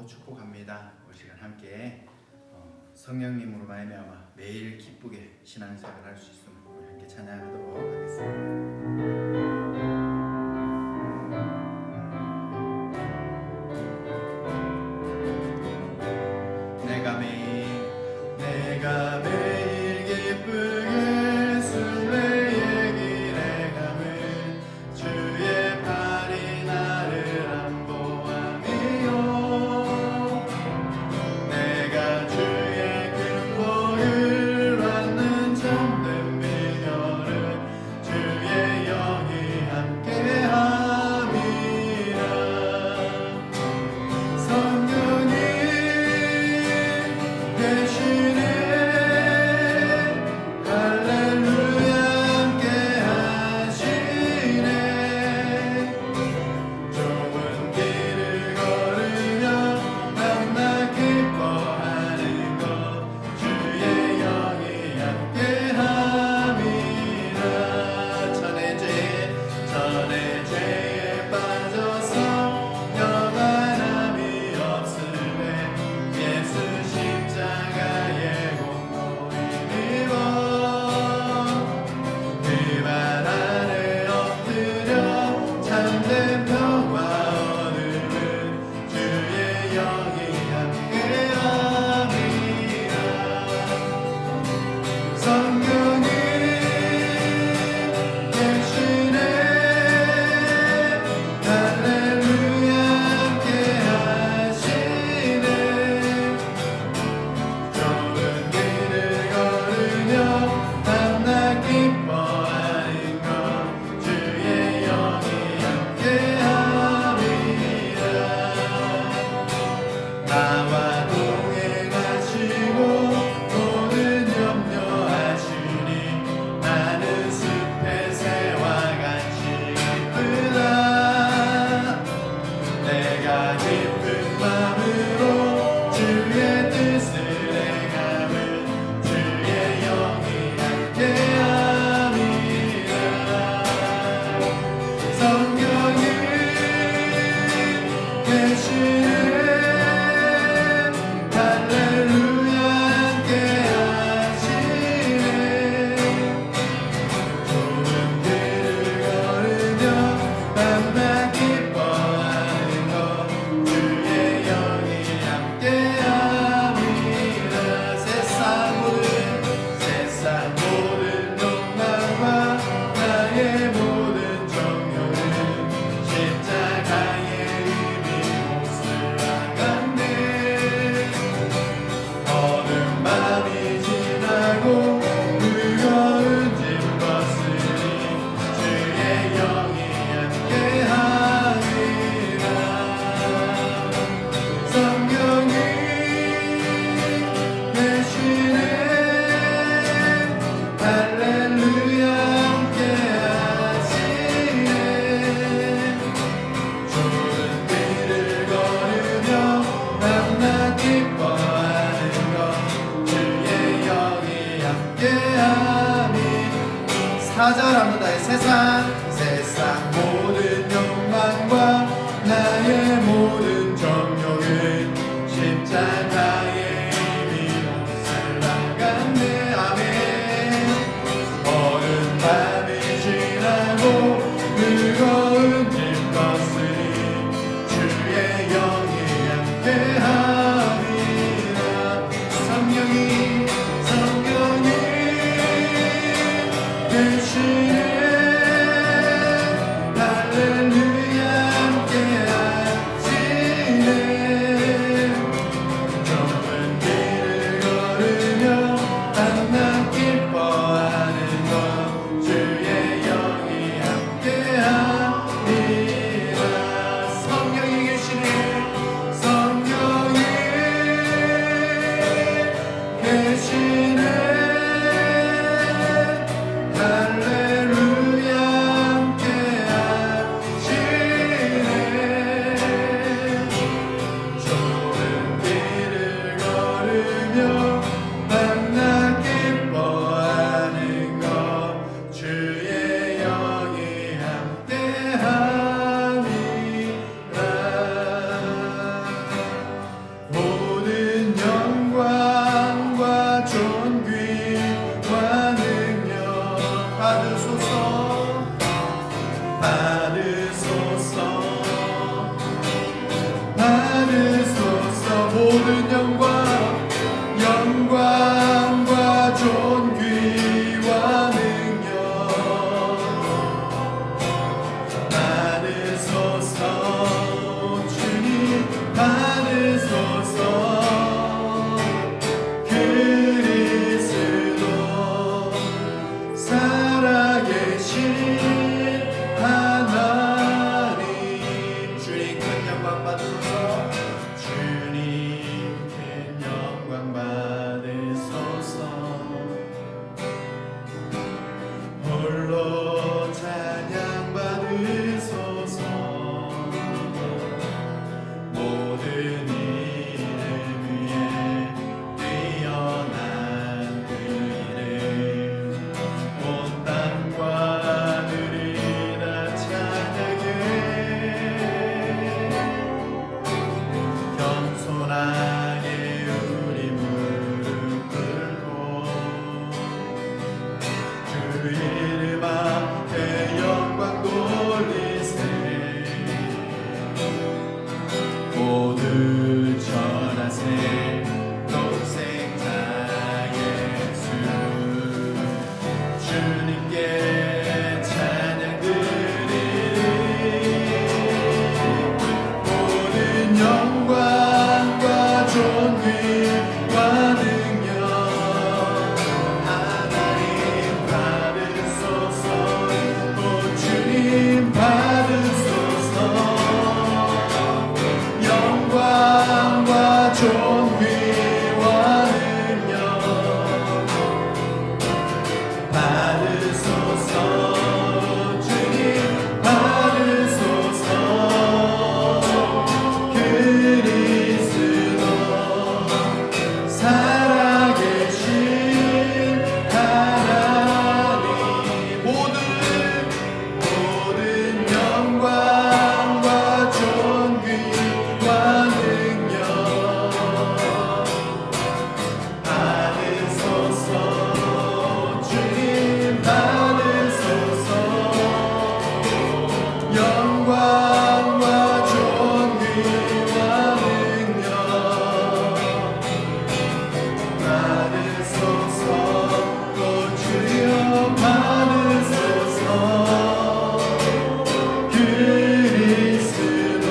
축복합니다. 이 시간 함께 성령님으로 말미암아 매일 기쁘게 신앙생활을 할 수 있음을 우리 함께 찬양하도록 하겠습니다. 내가 매일 기쁘게 순례의 길에 가면 주의 팔이 나를 안보함이요 내가 주의 큰 복을 받는 참된 비결은 주의 영이 함께함이라 성령이 계시네 나와 동행하시고 모든 염려하시니 나는 숲의 새와 같이 기쁘다 내가 기쁜 마음으로 주의 뜻을 행함은 주의 영이 함께함이라 성령이 계시네 모든 정욕은 십자가의 의미 몫을 존귀와 능력 받으소서. 주님 받으소서. 그리스도 살아계신 하나님 모든 영광과 존귀와 능력 받으소서. 주님 받으소서. 영광과 존귀와 능력 받으소서. 또 주여 받으소서. 그리스도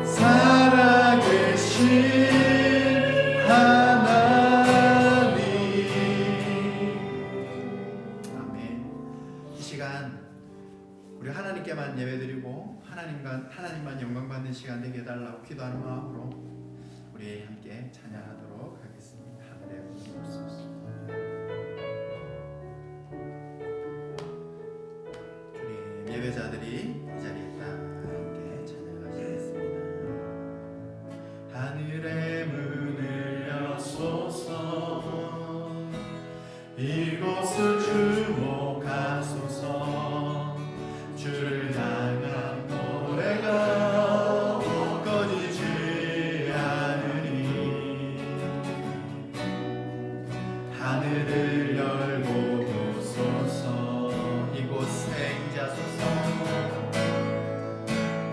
살아계신 하나님. 아멘. 이 시간 우리 하나님께만 예배드리고 하나님만 영광 받는 시간 되게 해달라고 기도하는 마음으로 우리 함께 찬양하도록 하겠습니다. 하늘의 보소서. 주님 예배자들이 이 자리에 딱 함께 찬양하시겠습니다. 하늘의 문을 여소서. 이곳을 주목하소서. 주를 향한 노래가 꺼지지 않으니 하늘을 열고 보소서. 이곳에 임재하소서.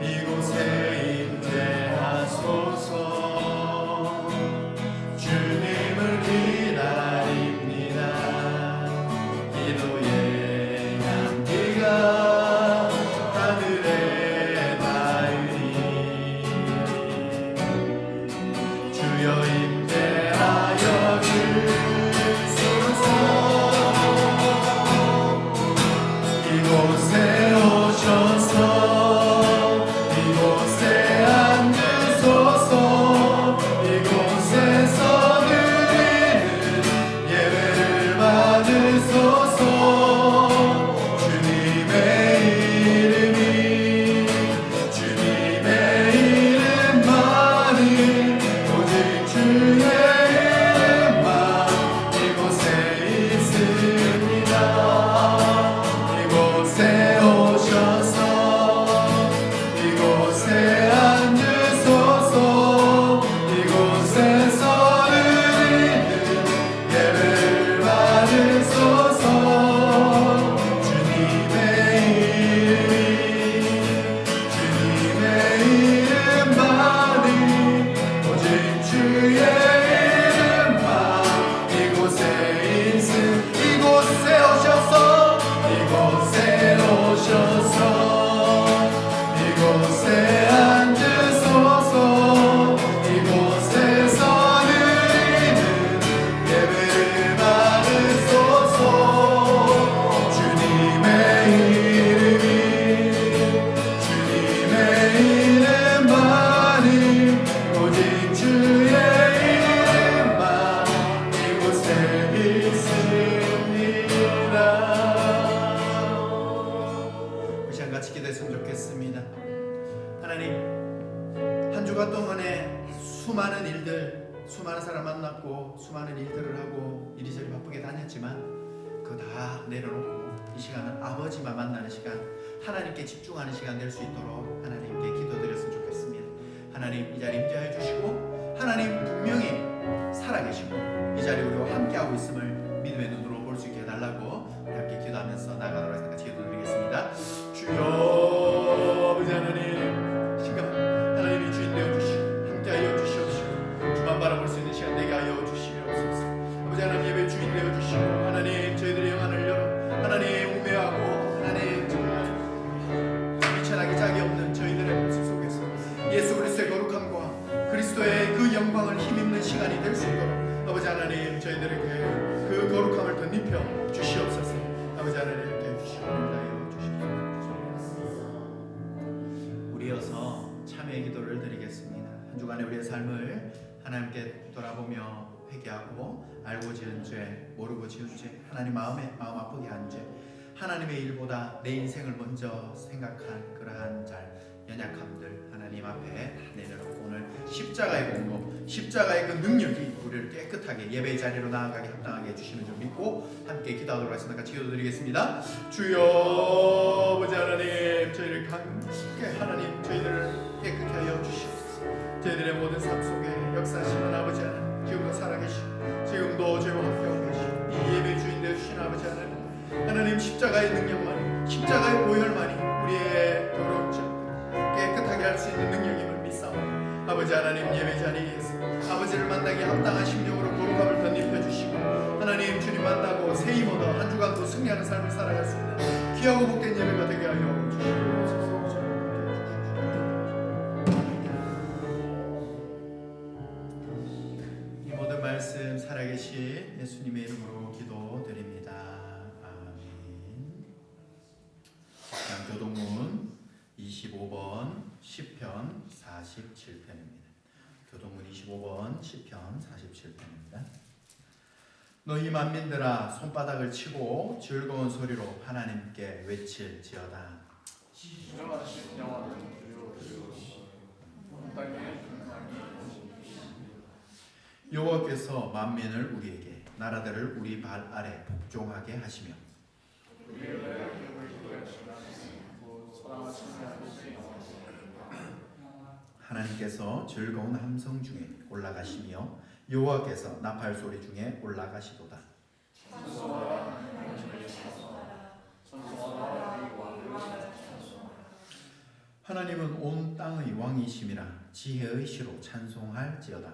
이곳에 임재하소서. 주님을 기다립니다. 기도의 향기가 하늘에 닿으니 주여 임재하여 주소서. 이곳에 오셔서 이곳에 앉으소서. 이곳에서 드리는 예배를 받으소서. 주님의 이름만이 오직 주의 이름만 이곳에 있습니다. 이곳에 오셔서 이곳에 앉으소서. 이곳에서 드리는 예배를 받으소서. 주님의 이름만이 오직 주의 이름만 이곳에 있음. 이곳에 오셔서 이곳에 오셔서 이곳에 앉으소서. 이곳에서 드리는 예배를 받으소서. 주님의 이름만이 오직 주의 이름만 이곳에 있습니다. 이 시간 같이 기도했으면 좋겠습니다. 하나님, 한 주간 동안에 수많은 일들, 수많은 사람 만났고 수많은 일들을 하고 이리저리 바쁘게 다녔지만 그거 다 내려놓고 이 시간은 아버지만 만나는 시간, 하나님께 집중하는 시간 될 수 있도록 하나님께 기도드렸으면 좋겠습니다. 하나님 이 자리 임재해 주시고 하나님 분명히 살아계시고 이 자리에 우리와 함께하고 있음을 믿음의 눈으로 볼 수 있게 해달라고 우리 함께 기도하면서 나가도록 해서 같이 기도드리겠습니다. 주여 아버지 하나님, 시간 하나님이 주인 되어 주시고 함께하여 주시옵시고 주만 바라볼 수 있는 시간 되게 하여 주시옵소서. 아버지 하나님 예배 주인 되어 주시고 하나님 저희들의 영안을 열어 하나님 우매하고 하나님 정말 미천하기 짝이 없는 저희들의 모습 속에서 예수 그리스도의 거룩함과 그리스도의 그 영광을 힘입는 시간이 될 수 있도록 아버지 하나님 저희들에게 그 거룩함을 덧입혀 주시옵소서. 아버지 하나님 이렇게 주시옵나요 주시옵소서. 우리 이어서 참회의 기도를 드리겠습니다. 한 주간 동안에 우리의 삶을 하나님께 돌아보며 회개하고 알고 지은 죄, 모르고 지은 죄, 하나님 마음 아프게 한 죄, 하나님의 일보다 내 인생을 먼저 생각한 그러한 연약함들 하나님 앞에 내려놓고 오늘 십자가의 공로, 십자가의 그 능력이 우리를 깨끗하게 예배의 자리로 나아가게 합당하게 해주시는 줄 믿고 함께 기도하도록 하겠습니다. 같이 기도드리겠습니다. 주여 아버지 하나님, 저희를 강하게 하나님 저희들을 깨끗게 하여 주시옵소서. 저희들의 모든 삶 속에 역사하시는 아버지 하나님, 지금도 살아계시고 지금도 저희와 함께하고 계시고 이 예배 주인 되어주신 아버지 하나님, 십자가의 능력만이, 십자가의 보혈만이 우리의 더러운 죄 깨끗하게 할 수 있는 능력임을 믿사오니 아버지 하나님, 예배 자리에서 아버지를 만나기 합당한 심령으로 거룩함을 덧입혀 주시고 하나님, 주님 만나고 새 힘 얻어 한 주간도 승리하는 삶을 살아갈 수 있는 귀하고 복된 예배가 되게 하여 주시옵소서. 이 모든 말씀 살아계신 예수님의 이름으로 기도드립니다. 아멘. 교동문 25번 시편 47편입니다. 교동문 25번 시편 47편입니다. 너희 만민들아 손바닥을 치고 즐거운 소리로 하나님께 외칠지어다. 진정하신 영화를 드리옵소서. 여호와께서 만민을 우리에게 나라들을 우리 발 아래 복종하게 하시며 하나님께서 즐거운 함성 중에 올라가시며 여호와께서 나팔 소리 중에 올라가시도다. 하나님은 온 땅의 왕이심이라 지혜의 시로 찬송할지어다.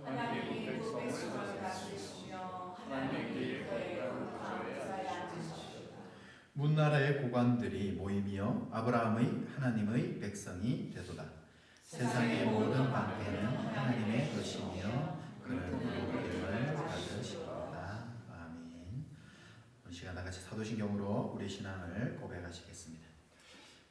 하나님이 백성을 다스리시며 하나님께 감사에 앉으시도다. 문나라의 고관들이 모이며 아브라함의 하나님의 백성이 되도다. 세상의 모든 방패는 하나님의 것이며 그는 높임을 받으시도다. 아멘. 오늘 시간 다같이 사도신경으로 우리 신앙을 고백하시겠습니다.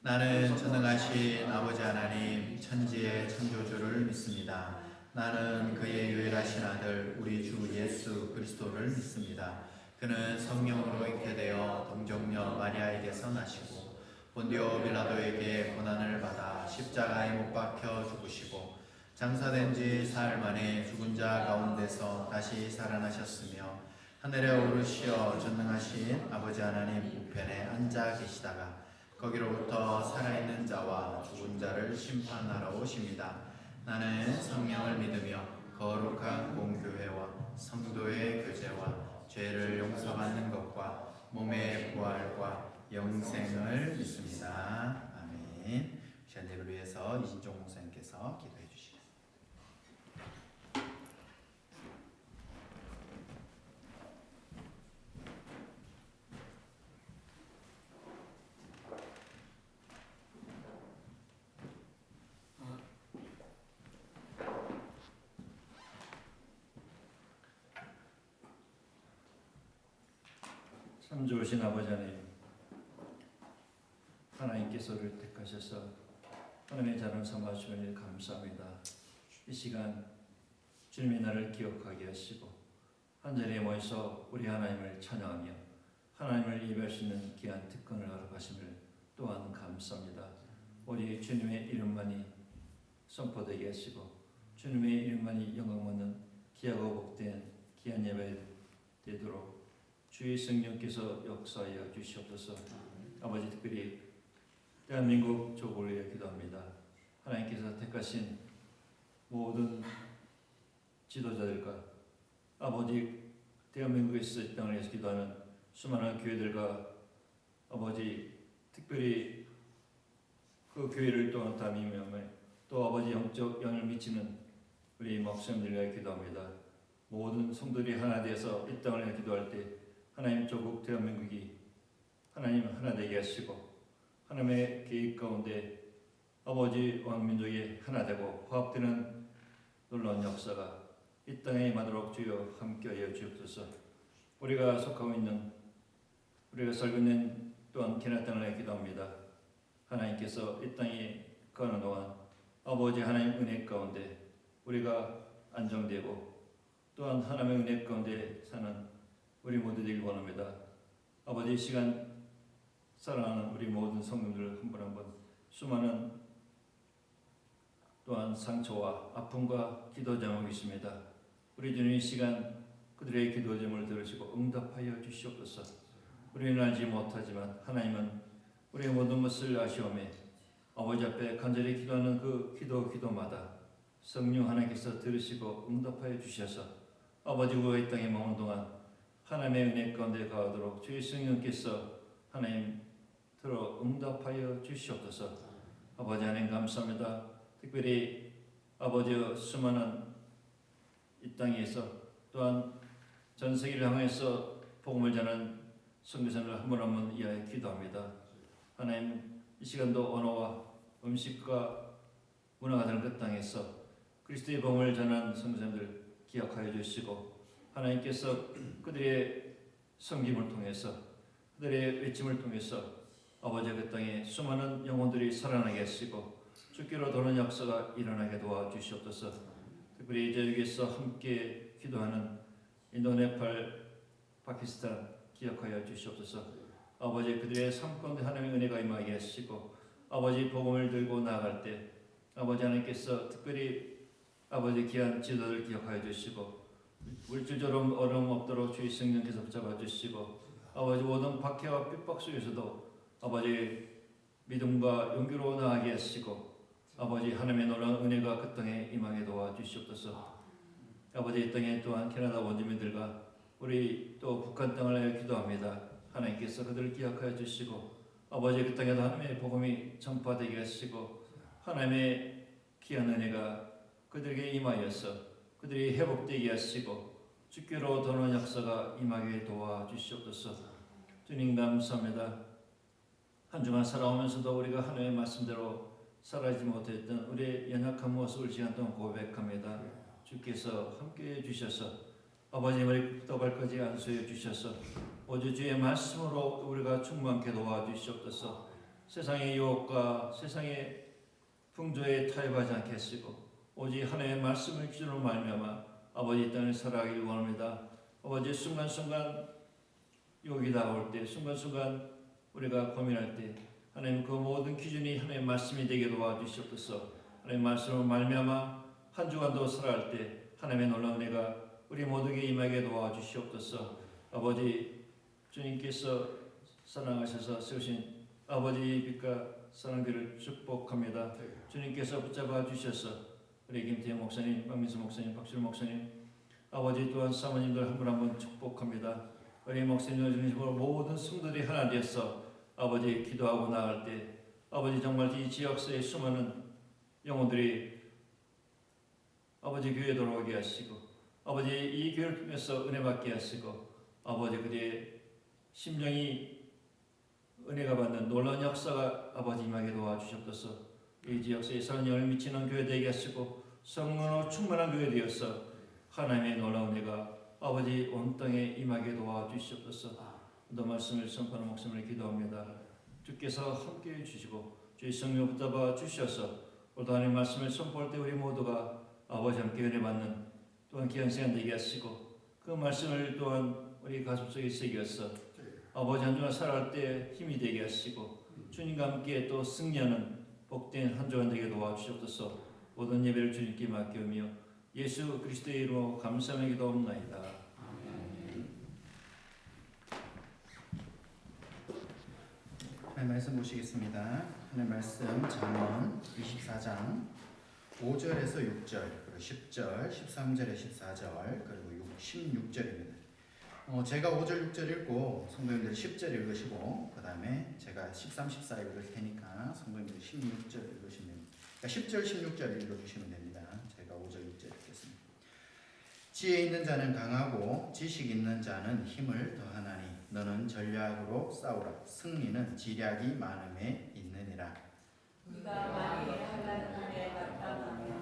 나는 전능하신 아버지 하나님 천지의 창조주를 믿습니다. 나는 그의 유일하신 아들 우리 주 예수 그리스도를 믿습니다. 그는 성령으로 잉태되어 동정녀 마리아에게서 나시고 본디오 빌라도에게 고난을 받아 십자가에 못 박혀 죽으시고 장사된 지 사흘 만에 죽은 자 가운데서 다시 살아나셨으며 하늘에 오르시어 전능하신 아버지 하나님 우편에 앉아 계시다가 거기로부터 살아있는 자와 죽은 자를 심판하러 오십니다. 나는 성령을 믿으며 거룩한 공교회와 성도의 교제와 죄를 용서받는 것과 몸의 부활과 영생을 믿습니다. 아멘. 시간 예배를 위해서 이진종 목사님께서 기도해 주시겠습니다. 참 좋으신 아버지 하나님, 하나님께서 우리를 택하셔서 하나님의 자녀 삼아 주시니 감사합니다. 이 시간 주님의 날을 기억하게 하시고 한 자리에 모여서 우리 하나님을 찬양하며 하나님을 예배할 수 있는 귀한 특권을 허락하심을 또한 감사합니다. 우리 주님의 이름만이 선포되게 하시고 주님의 이름만이 영광받는 귀하고 복된 귀한 예배 되도록 주의 성령께서 역사하여 주시옵소서. 아버지, 특별히 대한민국 조국을 위해 기도합니다. 하나님께서 택하신 모든 지도자들과 아버지, 대한민국에서 이 땅을 위해서 기도하는 수많은 교회들과 아버지, 특별히 그 교회를 또한 담임하며 또 아버지 영적 영향을 미치는 우리 목사님들 위해 기도합니다. 모든 성도들이 하나 되어서 이 땅을 위해 기도할 때 하나님 조국 대한민국이 하나님 하나 되게 하시고 하나님의 계획 가운데 아버지 왕민족이 하나 되고 화합되는 놀라운 역사가 이 땅에 임하도록 주여 함께하여 주옵소서. 우리가 속하고 있는 우리가 살고 있는 또한 캐나다 땅을 위해 기도합니다. 하나님께서 이 땅에 거하는 동안 아버지 하나님 은혜 가운데 우리가 안정되고 또한 하나님의 은혜 가운데 사는 우리 모두 되길 원합니다. 아버지, 이 시간 사랑하는 우리 모든 성도들 한 분 한 분 수많은 또한 상처와 아픔과 기도 제목이 있습니다. 우리 주님 이 시간 그들의 기도 제목을 들으시고 응답하여 주시옵소서. 우리는 알지 못하지만 하나님은 우리의 모든 것을 아시오매 아버지 앞에 간절히 기도하는 그 기도마다 성령 하나님께서 들으시고 응답하여 주셔서 아버지 우리가 이 땅에 머무는 동안 하나님의 은혜 가운데 가도록 주의 성령께서 하나님 들어 응답하여 주시옵소서. 아버지 하나님 감사합니다. 특별히 아버지 수많은 이 땅에서 또한 전 세계를 향해서 복음을 전하는 선교사를 한 분 한 분 위하여 기도합니다. 하나님 이 시간도 언어와 음식과 문화가 다른 그 땅에서 그리스도의 복음을 전하는 선교사들 기억하여 주시고 하나님께서 그들의 섬김을 통해서 그들의 외침을 통해서 아버지 그 땅에 수많은 영혼들이 살아나게 하시고 주께로 도는 역사가 일어나게 도와주시옵소서. 특별히 저에게서 함께 기도하는 인도, 네팔, 파키스탄 기억하여 주시옵소서. 아버지 그들의 삶 가운데 하나님의 은혜가 임하게 하시고 아버지 복음을 들고 나아갈 때 아버지 하나님께서 특별히 아버지 귀한 지도를 기억하여 주시고 물질적으로 어려움 없도록 주의 성령께서 붙잡아 주시고 아버지 모든 박해와 핍박 속에서도 아버지 믿음과 용기로 나아가게 하시고 아버지 하나님의 놀라운 은혜가 그 땅에 임하게 도와주시옵소서. 아버지 이 땅에 또한 캐나다 원주민들과 우리 또 북한 땅을 위하여 기도합니다. 하나님께서 그들을 기억하여 주시고 아버지 그 땅에도 하나님의 복음이 전파되게 하시고 하나님의 귀한 은혜가 그들에게 임하여서 그들이 회복되게 하시고 주께로 도는 역사가 임하게 도와주시옵소서. 주님 감사합니다. 한 주간 살아오면서도 우리가 하나님의 말씀대로 살아지 못했던 우리의 연약한 모습을 시간 동안 고백합니다. 주께서 함께해 주셔서 아버지 머리부터 발까지 안수해 주셔서 오직 주의 말씀으로 우리가 충만케 도와주시옵소서. 세상의 유혹과 세상의 풍조에 타협하지 않게 하시고 오직 하나님의 말씀을 기준으로 말미암아 아버지 이 땅을 살아가길 원합니다. 아버지 순간순간 유혹이 다가올 때 순간순간 우리가 고민할 때 하나님 그 모든 기준이 하나님의 말씀이 되게 도와주시옵소서. 하나님의 말씀으로 말미암아 한 주간도 살아갈 때 하나님의 놀라운 은혜가 우리 모두에게 임하게 도와주시옵소서. 아버지 주님께서 사랑하셔서 세우신 아버지 빛과 사랑들을 축복합니다. 주님께서 붙잡아 주셔서 우리 김태형 목사님, 박민수 목사님, 박수일 목사님, 아버지 또한 사모님들 한 분 한 분 축복합니다. 우리 목사님을 중심으로 모든 성도들이 하나 되어서 아버지 기도하고 나갈 때 아버지 정말 이 지역사의 수많은 영혼들이 아버지 교회에 돌아오게 하시고 아버지 이 교회를 통해서 은혜 받게 하시고 아버지 그들의 심령이 은혜가 받는 놀라운 역사가 아버지 임하게 도와주셨소서. 이 지역사에 사는 영을 미치는 교회 되게 하시고 성령으로 충만한 교회 되어서 하나님의 놀라운 은혜가 아버지 온 땅에 임하게 도와주시옵소서. 너 말씀을 선포하는 목숨을 기도합니다. 주께서 함께해 주시고 주의 성령 붙잡아 주셔서 오늘 하나님 말씀을 선포할 때 우리 모두가 아버지 함께 은혜 받는 또한 귀한 시간 되게 하시고 그 말씀을 또한 우리 가슴속에 새겨서 아버지 한 주간 살아갈 때 힘이 되게 하시고 주님과 함께 또 승리하는 복된 한 주간 되게 도와주시옵소서. 모든 예배를 주님께 맡기며 예수 그리스도의 이름으로 감사하며 기도옵나이다. 하나님 말씀 보시겠습니다. 하나님 말씀 잠언 24장 5절에서 6절 그리고 10절 13절에 14절 그리고 16절입니다. 제가 5절 6절 읽고 성도님들 10절 읽으시고 그 다음에 제가 13, 14 읽을 테니까 성도님들 16절 읽으시면 됩니다. 그러니까 10절 16절 읽어주시면 됩니다. 제가 5절 6절 읽겠습니다. 지혜 있는 자는 강하고 지식 있는 자는 힘을 더하나니 너는 전략으로 싸우라. 승리는 지략이 많음에 있느니라. 네가 만일 한란함에 마땅하며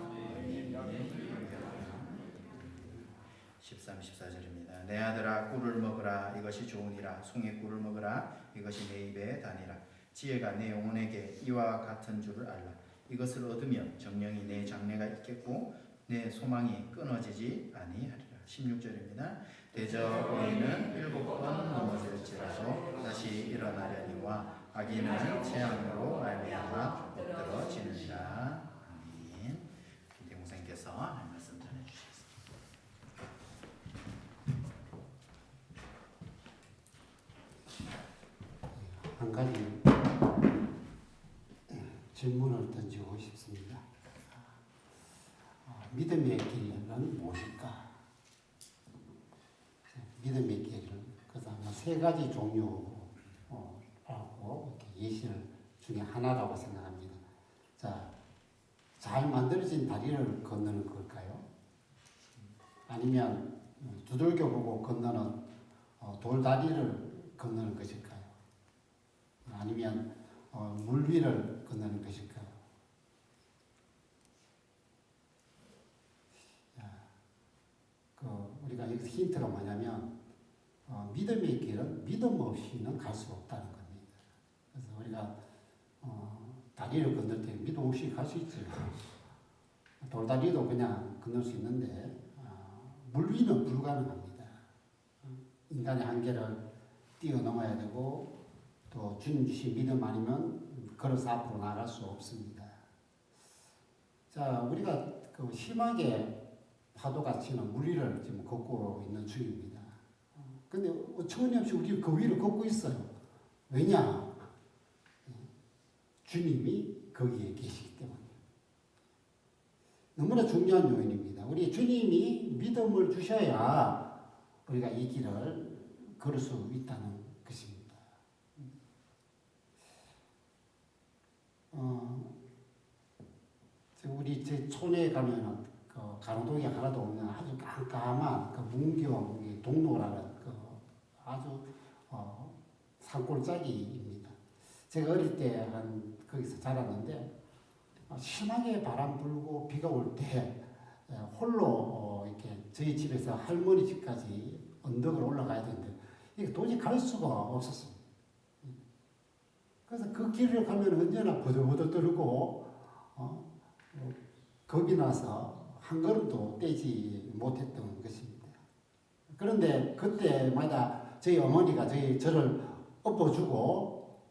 13, 14절입니다. 내 아들아 꿀을 먹으라. 이것이 좋으니라. 송이 꿀을 먹으라. 이것이 내 입에 다니라. 지혜가 내 영혼에게 이와 같은 줄을 알라. 이것을 얻으면 정령이 내 장래가 있겠고 내 소망이 끊어지지 아니하리라. 16절입니다. 대저 고인은 7번 넘어질지라도 다시 일어나려니와 악인은 재앙으로 말미암아 엎드러지느니라. 아멘. 김태 목사님께서 말씀 전해주시겠습니다. 한 가지 질문을 던지고 싶습니다. 믿음의 길은 무엇일까? 믿음의 길은 그래서 아마 세 가지 종류라고 예시를 중에 하나라고 생각합니다. 자, 잘 만들어진 다리를 건너는 걸까요? 아니면 두들겨 보고 건너는 돌다리를 건너는 것일까요? 아니면 물 위를 건너는 것일까요? 우리가 여기서 힌트가 뭐냐면 믿음의 길은 믿음 없이는 갈 수 없다는 겁니다. 그래서 우리가 다리를 건널 때 믿음 없이 갈 수 있죠. 돌다리도 그냥 건널 수 있는데 물 위는 불가능합니다. 인간의 한계를 뛰어넘어야 되고 또 주님 주신 믿음 아니면 걸어서 앞으로 나갈 수 없습니다. 자, 우리가 그 심하게 파도가 치는 물 위를 지금 걷고 있는 중입니다. 근데 어처구니없이 우리 그 위를 걷고 있어요. 왜냐? 주님이 거기에 계시기 때문에. 너무나 중요한 요인입니다. 우리 주님이 믿음을 주셔야 우리가 이 길을 걸을 수 있다는 것입니다. 우리 제 촌에 가면은 가로등이 하나도 없는 아주 깜깜한 그 문경 동로라는 그 아주 산골짜기입니다. 제가 어릴 때 거기서 자랐는데 심하게 바람 불고 비가 올 때 홀로 이렇게 저희 집에서 할머니 집까지 언덕을 올라가야 되는데 이게 도저히 갈 수가 없었습니다. 그래서 그 길을 가면 언제나 버들버들 떨고 겁이 나서 한 걸음도 떼지 못했던 것입니다. 그런데 그때마다 저희 어머니가 저를 엎어주고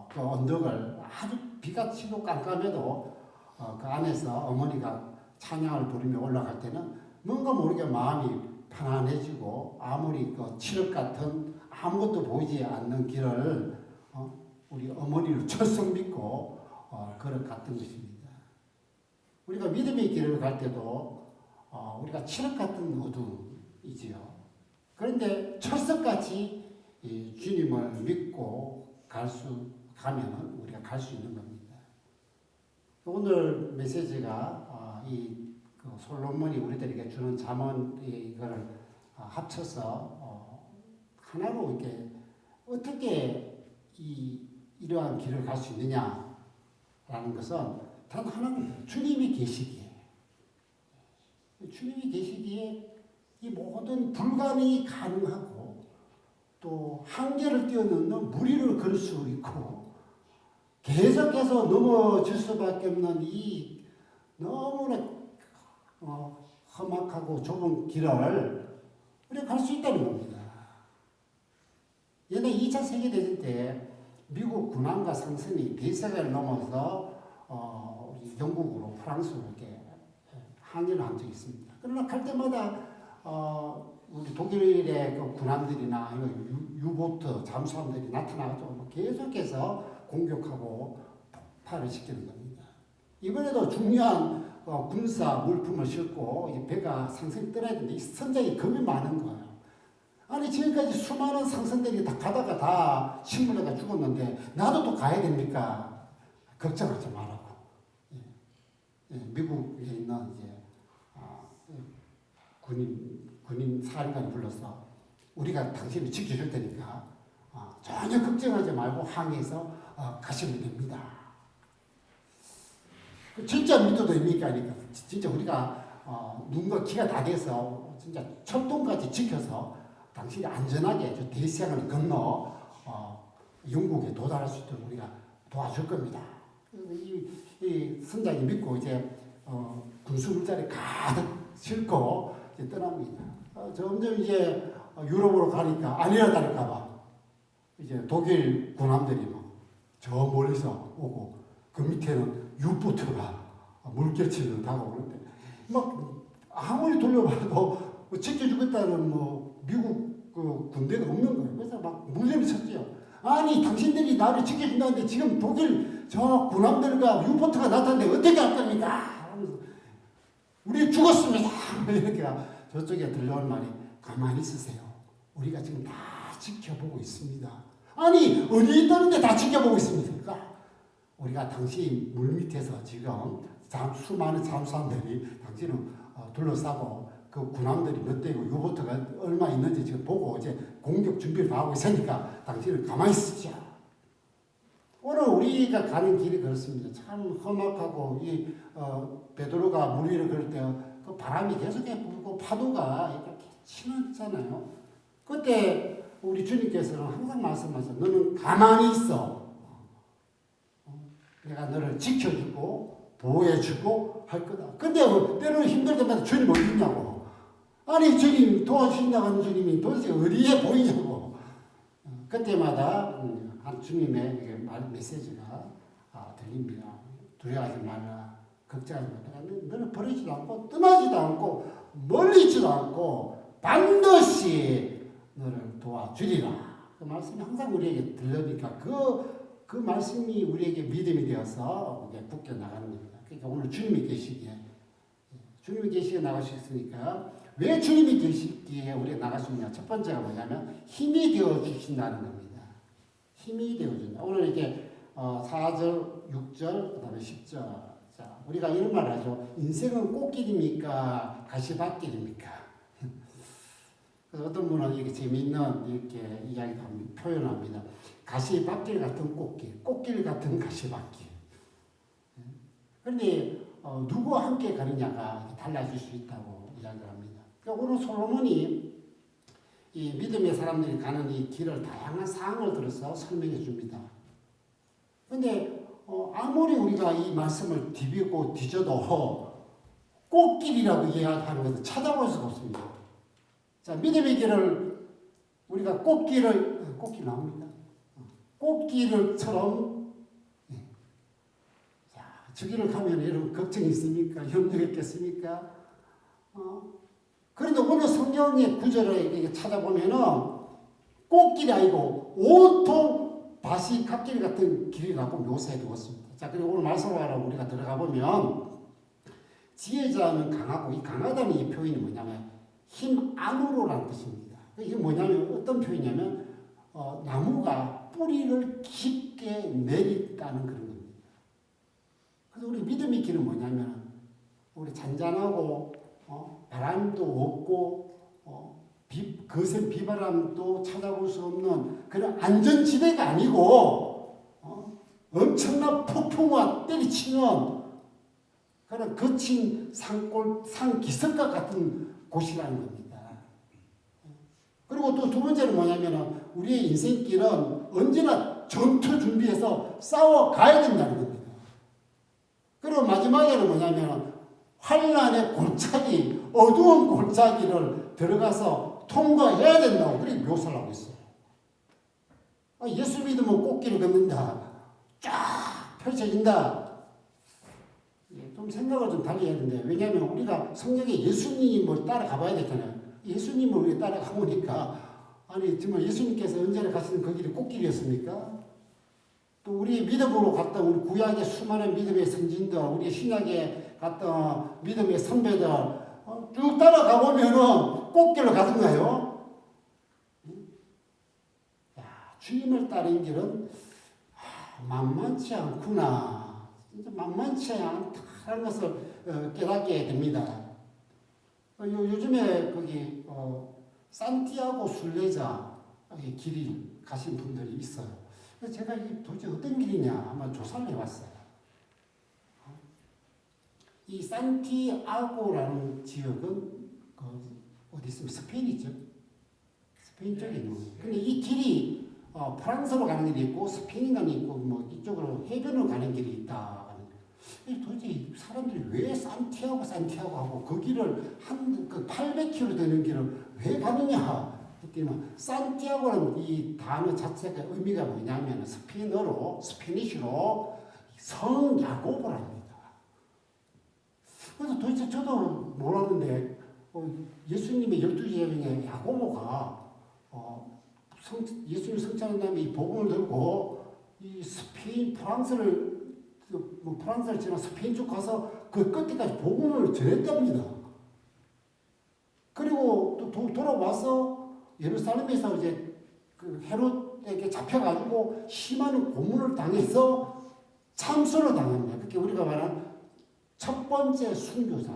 그 언덕을 아주 비가 치고 깜깜해도 그 안에서 어머니가 찬양을 부르며 올라갈 때는 뭔가 모르게 마음이 편안해지고 아무리 그 칠흑 같은 아무것도 보이지 않는 길을 우리 어머니를 철썩 믿고 걸어갔던 것입니다. 우리가 믿음의 길을 갈 때도 우리가 칠흑 같은 어둠이지요. 그런데 철석같이 주님을 믿고 가면은 우리가 갈 수 있는 겁니다. 오늘 메시지가 그 솔로몬이 우리들에게 주는 잠언 이거를 합쳐서 하나로 이렇게 어떻게 이러한 길을 갈 수 있느냐라는 것은 단 하나는 주님이 계시기에. 주님이 계시기에 이 모든 불가능이 가능하고 또 한계를 뛰어넘는 무리를 걸을 수 있고 계속해서 넘어질 수밖에 없는 이 너무나 험악하고 좁은 길을 우리가 갈 수 있다는 겁니다. 옛날 2차 세계대전 때 미국 군함과 상선이 대서양을 넘어서 영국으로 프랑스로 이렇게 항해를 한 적이 있습니다. 그러나 갈 때마다 우리 독일의 그 군함들이나 유보트 잠수함들이 나타나가지고 계속해서 공격하고 폭발을 시키는 겁니다. 이번에도 중요한 군사 물품을 싣고 배가 상선이 떠나야 되는데 이 선장이 겁이 많은 거예요. 아니 지금까지 수많은 상선들이 다 가다가 다 침몰해가 죽었는데 나도 또 가야 됩니까? 걱정하지 말라고. 미국에 있는 이제 군인 사령관이 불러서 우리가 당신을 지켜줄 테니까 전혀 걱정하지 말고 항해해서 가시면 됩니다. 진짜 믿어도 됩니까? 아니까 진짜 우리가 눈과 귀가 다 돼서 진짜 철동까지 지켜서 당신이 안전하게 저 대서양을 건너 영국에 도달할 수 있도록 우리가 도와줄 겁니다. 이 선장이 믿고 이제 군수물자리 가득 싣고 이제 떠납니다. 점점 이제 유럽으로 가니까 아니라다를까봐 이제 독일 군함들이 막 저 멀리서 오고 그 밑에는 유보트가 물결치를 다가오는데 막 아무리 돌려봐도 뭐 지켜주겠다는 뭐 미국 그 군대가 없는 거예요. 그래서 막 물림을 쳤죠. 아니 당신들이 나를 지켜준다는데 지금 독일 저 군함들과 유보트가 나타났는데 어떻게 할 겁니까? 하면서 우리 죽었습니다. 이렇게 저쪽에 들려온 말이 가만히 있으세요. 우리가 지금 다 지켜보고 있습니다. 아니 어디 있다는데 다 지켜보고 있습니까? 우리가 당신 물 밑에서 지금 수많은 잠수함들이 당신을 둘러싸고 그 군함들이 몇 대고 유보트가 얼마 있는지 지금 보고 이제 공격 준비를 다 하고 있으니까 당신은 가만히 있으시오. 오늘 우리가 가는 길이 그렇습니다. 참 험악하고 이 베드로가 물 위를 걸을 때 그 바람이 계속해 불고 파도가 이렇게 치는잖아요. 그때 우리 주님께서는 항상 말씀하셔요. 너는 가만히 있어. 내가 너를 지켜주고 보호해주고 할 거다. 근데 때로는 힘들 때마다 주님 어디 있냐고. 아니 주님 도와주신다고 하는 주님이 도대체 어디에 보이냐고. 그때마다 한 주님의 메시지가 들립니다. 두려워하지 말라. 걱정하지 말라. 너는 버리지도 않고 떠나지도 않고 멀리 있지도 않고 반드시 너를 도와주리라. 그 말씀이 항상 우리에게 들려니까 그 말씀이 우리에게 믿음이 되어서 붙게 나가는 겁니다. 그러니까 오늘 주님이 계시기에 나가셨으니까 왜 주님이 계시기에 우리가 나갈 수 있냐? 첫 번째가 뭐냐면 힘이 되어 주신다는 겁니다. 힘이 되어 준다. 오늘 이렇게 4절, 6절, 그다음에 10절. 자, 우리가 이런 말 하죠. 인생은 꽃길입니까? 가시밭길입니까? 그래서 어떤 분은 이렇게 재미있는 이렇게 이야기도 표현합니다. 가시밭길 같은 꽃길, 꽃길 같은 가시밭길. 그런데 누구와 함께 가느냐가 달라질 수 있다고 이야기를 합니다. 그러니까 오늘 솔로몬이 이 믿음의 사람들이 가는 이 길을 다양한 상황을 들어서 설명해 줍니다. 그런데 아무리 우리가 이 말씀을 뒤비고 뒤져도 꽃길이라고 이야기하는 것을 찾아볼 수가 없습니다. 자, 믿음의 길을 우리가 꽃길 나옵니다. 꽃길을처럼 자, 저 길을 가면 여러분 걱정이 있습니까? 염려가 있겠습니까? 그런데 오늘 성경의 구절을 찾아보면은 꽃길이 아니고 온통 밭이 갓길 같은 길이라고 묘사해 두었습니다. 자, 그리고 오늘 말씀하러 우리가 들어가 보면 지혜자는 강하고 이 강하다는 이 표현이 뭐냐면 힘 안으로라는 뜻입니다. 이게 뭐냐면 어떤 표현이냐면 나무가 뿌리를 깊게 내린다는 그런 겁니다. 그래서 우리 믿음의 길은 뭐냐면 우리 잔잔하고 바람도 없고 거센 비바람도 찾아볼 수 없는 그런 안전지대가 아니고 엄청난 폭풍과 때리치는 그런 거친 산 기슭과 같은 곳이라는 겁니다. 그리고 또 두 번째는 뭐냐면 우리의 인생길은 언제나 전투 준비해서 싸워 가야 된다는 겁니다. 그리고 마지막에는 뭐냐면 환란의 골짜기, 어두운 골짜기를 들어가서 통과해야 된다고 그렇게 묘사를 하고 있어요. 예수 믿으면 꽃길을 걷는다. 쫙 펼쳐진다. 좀 생각을 좀 달리 해야 되는데 왜냐하면 우리가 성경에 예수님을 따라가 봐야 되잖아요. 예수님을 우리가 따라가 보니까 아니 정말 예수님께서 언제나 가시는 그 길이 꽃길이었습니까? 또 우리 믿음으로 갔던 우리 구약의 수많은 믿음의 선진들, 우리 신약에 갔던 믿음의 선배들 쭉 따라가 보면은 꽃길을 가던가요? 야, 주님을 따르는 길은 만만치 않구나. 진짜 만만치 않다는 것을 깨닫게 됩니다. 요즘에 거기 산티아고 순례자 길이 가신 분들이 있어요. 그래서 제가 이게 도대체 어떤 길이냐 한번 조사를 해봤어요. 이 산티아고라는 지역은 어디 있으면 스페인이죠. 스페인 쪽에 있는 거예요. 근데 이 길이 프랑스로 가는 길이 있고 스페인 가는 길이 있고 뭐 이쪽으로 해변으로 가는 길이 있다. 도대체 사람들이 왜 산티아고 하고 그 길을 그 800km 되는 길을 왜 가느냐 했더니 산티아고는 이 단어 자체가 의미가 뭐냐면 스페니쉬로 성 야고보랍니다. 그래서 도대체 저도 몰랐는데 예수님의 12제자 중에 야고보가 예수님 성찬한 다음에 이 복음을 들고 이 스페인 프랑스를 지나 스페인 쪽 가서 그 끝에까지 복음을 전했답니다. 그리고 또 돌아와서 예루살렘에서 이제 그 헤롯에게 잡혀가지고 심한 고문을 당해서 참수를 당합니다. 그게 우리가 말하는 첫 번째 순교자.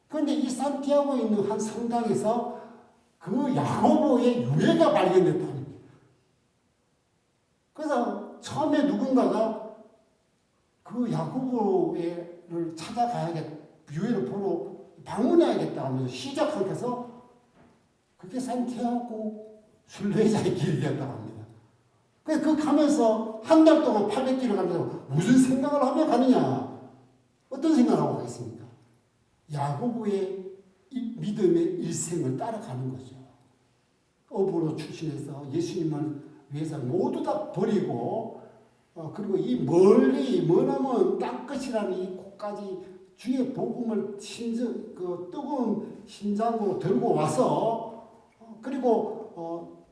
그런데 이 산티아고에 있는 한 성당에서 그 야고보의 유해가 발견됐다는 거예요. 그래서 처음에 누군가가 그 야고보를 유해를 보러 방문해야겠다 하면서 시작하게 해서 그게 산티아고 순례자의 길이 되었다고 합니다. 그래서 그 가면서 한 달 동안 800km 가면서 무슨 생각을 하며 가느냐? 어떤 생각을 하고 가겠습니까? 야고보의 믿음의 일생을 따라가는 거죠. 어부로 출신해서 예수님을 위해서 모두 다 버리고 그리고 이 머나먼 땅끝이라는 이 곳까지 주의 복음을 그 뜨거운 심장으로 들고 와서 그리고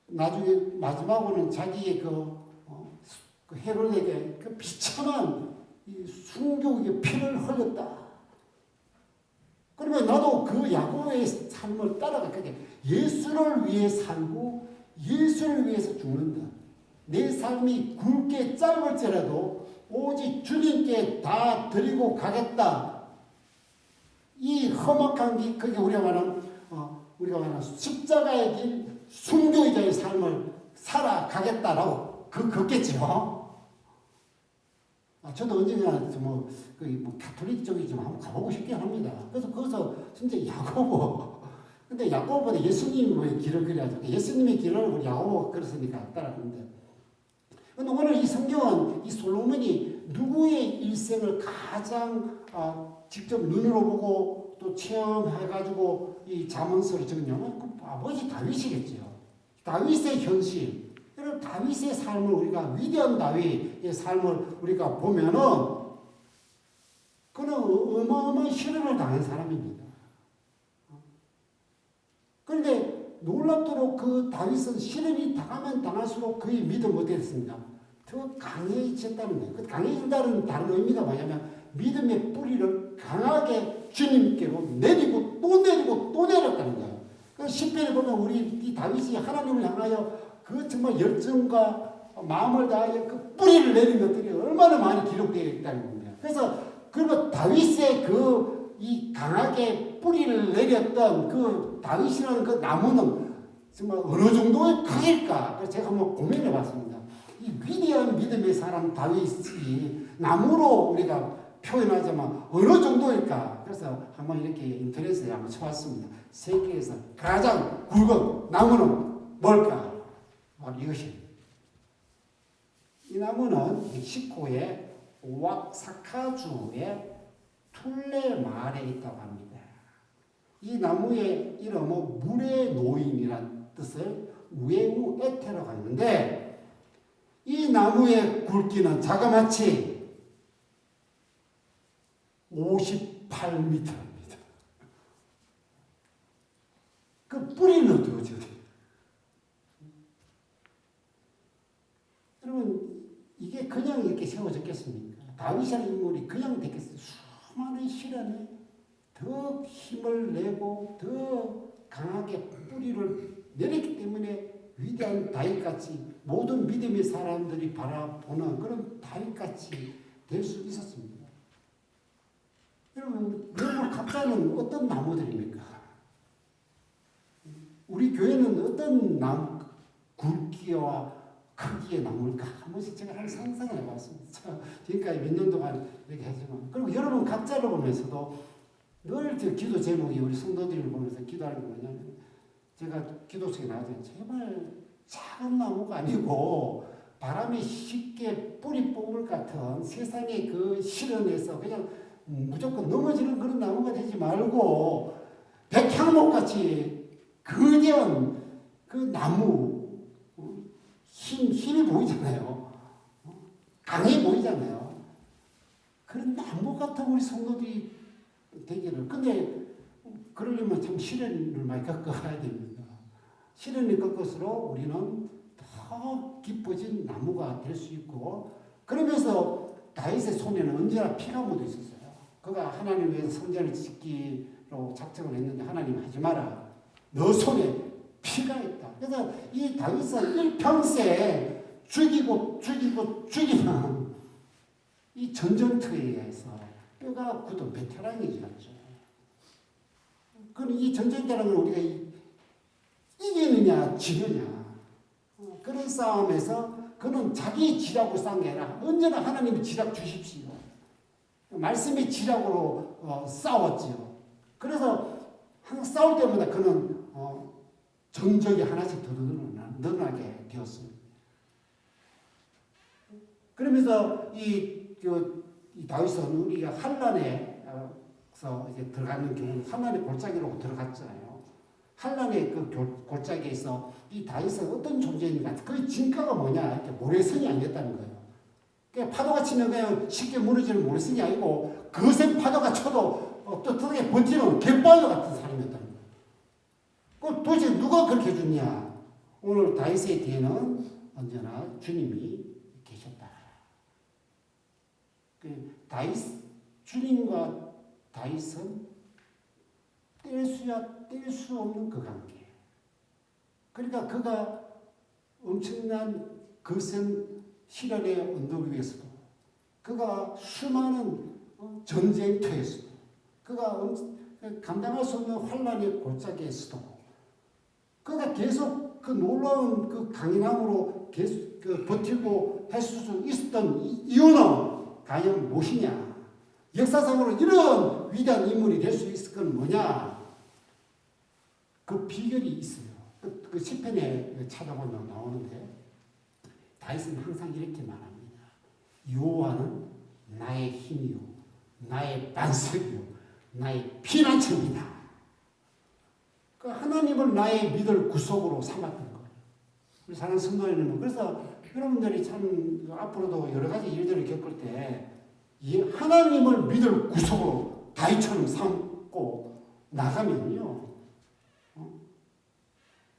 나중에 마지막으로는 자기의 그 헤롯에게 그 비참한 이 순교의 피를 흘렸다. 그러면 나도 그 야고보의 삶을 따라갔거든. 예수를 위해 살고 예수를 위해서 죽는다. 내 삶이 굵게 짧을지라도 오직 주님께 다 드리고 가겠다. 이 험악한 길, 그게 우리가 말하는 십자가의 길, 순교자의 삶을 살아가겠다라고 걷겠죠. 저도 언젠가 가톨릭 쪽이 좀 한번 가보고 싶긴 합니다. 그래서 거기서 진짜 야고보. 근데 야고보보다 예수님의 길을 그려야죠. 예수님의 길을 우리 야고보가 걸었으니까 따라가는데. 근데 오늘 이 성경은 이 솔로몬이 누구의 일생을 가장 직접 눈으로 보고 또 체험해가지고 이 잠언서를 적었냐면 그 아버지 다윗이겠죠. 다윗의 현실. 여러분 다윗의 삶을 우리가 위대한 다윗의 삶을 우리가 보면은 그는 어마어마한 시련을 당한 사람입니다. 그런데 놀랍도록 그 다윗은 시련이 당하면 당할수록 그의 믿음 어떻게 됐습니까? 더 강해졌다는 거예요. 그 강해진다는 다른 의미가 뭐냐면 믿음의 뿌리를 강하게 주님께로 내리고 또 내리고 또 내렸다는 거예요. 그 시편에 보면 우리 이 다윗이 하나님을 향하여 그 정말 열정과 마음을 다하여 그 뿌리를 내린 것들이 얼마나 많이 기록되어 있다는 겁니다. 그래서 그러면 다윗의 이 강하게 뿌리를 내렸던 그 다윗이라는 그 나무는 정말 어느 정도의 크기일까? 그래서 제가 한번 고민해 봤습니다. 이 위대한 믿음의 사람 다윗이 나무로 우리가 표현하자면 어느 정도일까? 그래서 한번 이렇게 인터넷에 한번 쳐봤습니다. 세계에서 가장 굵은 나무는 뭘까? 바로 이것입니다. 이 나무는 멕시코의 오아사카주의 툴레 마을에 있다고 합니다. 이 나무의 이름은 물의 노인이라는 뜻을 우에우 에테라고 하는데 이 나무의 굵기는 자그마치 58m입니다. 그 뿌리는 어떻게 돼요? 여러분 이게 그냥 이렇게 세워졌겠습니까? 다윗이라는 인물이 그냥 됐겠어요? 수많은 시련에 더 힘을 내고 더 강하게 뿌리를 내렸기 때문에 위대한 다윗같이 모든 믿음의 사람들이 바라보는 그런 다윗같이 될 수 있었습니다. 여러분 각자는 어떤 나무들입니까? 우리 교회는 어떤 나무 굵기와 크기의 나무일까? 한 번씩 제가 항상 상상해 봤습니다. 지금까지 몇 년 동안 이렇게 하지만. 그리고 여러분 각자를 보면서도 늘 제 기도 제목이 우리 성도들을 보면서 기도하는 게 뭐냐면 제가 기도 속에 나오잖아요. 제발 작은 나무가 아니고 바람이 쉽게 뿌리 뽑을 같은 세상의 그 실현에서 그냥 무조건 넘어지는 그런 나무가 되지 말고 백향목같이 거대한 그 나무 힘이 보이잖아요. 강해 보이잖아요. 그런 나무 같은 우리 성도들이 되기를. 근데 그러려면 참 시련을 많이 겪어가야 됩니다. 시련을 겪을수록 우리는 더 깊어진 나무가 될 수 있고, 그러면서 다윗의 손에는 언제나 피가 묻어 있었어요. 그가 하나님 위해서 성전을 짓기로 작정을 했는데 하나님 하지 마라. 너 손에 피가 있다. 그래서 이 다윗은 일평생 죽이면 이 전쟁터에 의해서 뼈가 굳은 베테랑이죠. 그럼 이 전쟁터라는 걸 우리가 이기느냐 지느냐 그런 싸움에서 그는 자기 지략으로 싸운 게 아니라 언제나 하나님이 지략 주십시오. 말씀의 지략으로 싸웠지요. 그래서 항상 싸울 때마다 그는 정적이 하나씩 더 늘어나게 되었습니다. 그러면서 이 다윗은 우리가 한란에서 이제 들어가는 경우는 한란의 골짜기로 들어갔잖아요. 한란의 그 골짜기에서 이 다윗은 어떤 존재인가? 그 진가가 뭐냐? 이렇게 모래성이 아니었다는 거예요. 그냥 파도가 치면 그냥 쉽게 무너지는 모래성이 아니고 거센 파도가 쳐도 떳떳하게 버티는 갯바위 같은 사람이었다는 거예요. 그럼 도대체 누가 그렇게 해줬냐? 오늘 다윗의 뒤에는 언제나 주님이 계셨다. 주님과 다윗은 뗄 수야 뗄 수 없는 그 관계. 그러니까 그가 엄청난 거센 시련의 언덕 위에서도, 그가 수많은 전쟁터에서도, 그가 감당할 수 없는 환란의 골짜기에서도, 그가 계속 그 놀라운 그 강인함으로 계속 버티고 할 수 있었던 이유는 과연 무엇이냐? 역사상으로 이런 위대한 인물이 될 수 있을 건 뭐냐? 그 비결이 있어요. 그 시편에 찾아보면 나오는데 다윗은 항상 이렇게 말합니다. 여호와는 나의 힘이요, 나의 반석이요, 나의 피난처입니다. 그 하나님을 나의 믿을 구속으로 삼았던 거예요. 우리 사랑하는 성도님은 그래서 여러분들이 참 앞으로도 여러 가지 일들을 겪을 때 이 하나님을 믿을 구속으로 다윗처럼 삼고 나가면요,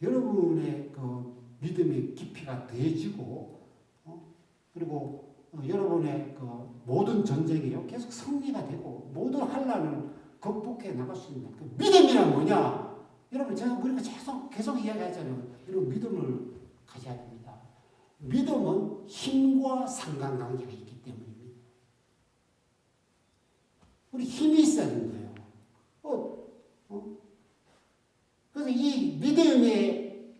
여러분의 그 믿음의 깊이가 더해지고, 그리고 여러분의 그 모든 전쟁이 계속 승리가 되고 모든 환난을 극복해 나갈 수 있는 그 믿음이란 뭐냐? 여러분 제가 우리가 계속 이야기하잖아요. 여러분 믿음을 가져야 됩니다. 믿음은 힘과 상관관계가 있기 때문입니다. 우리 힘이 있어야 되는 거예요. 그래서 이 믿음이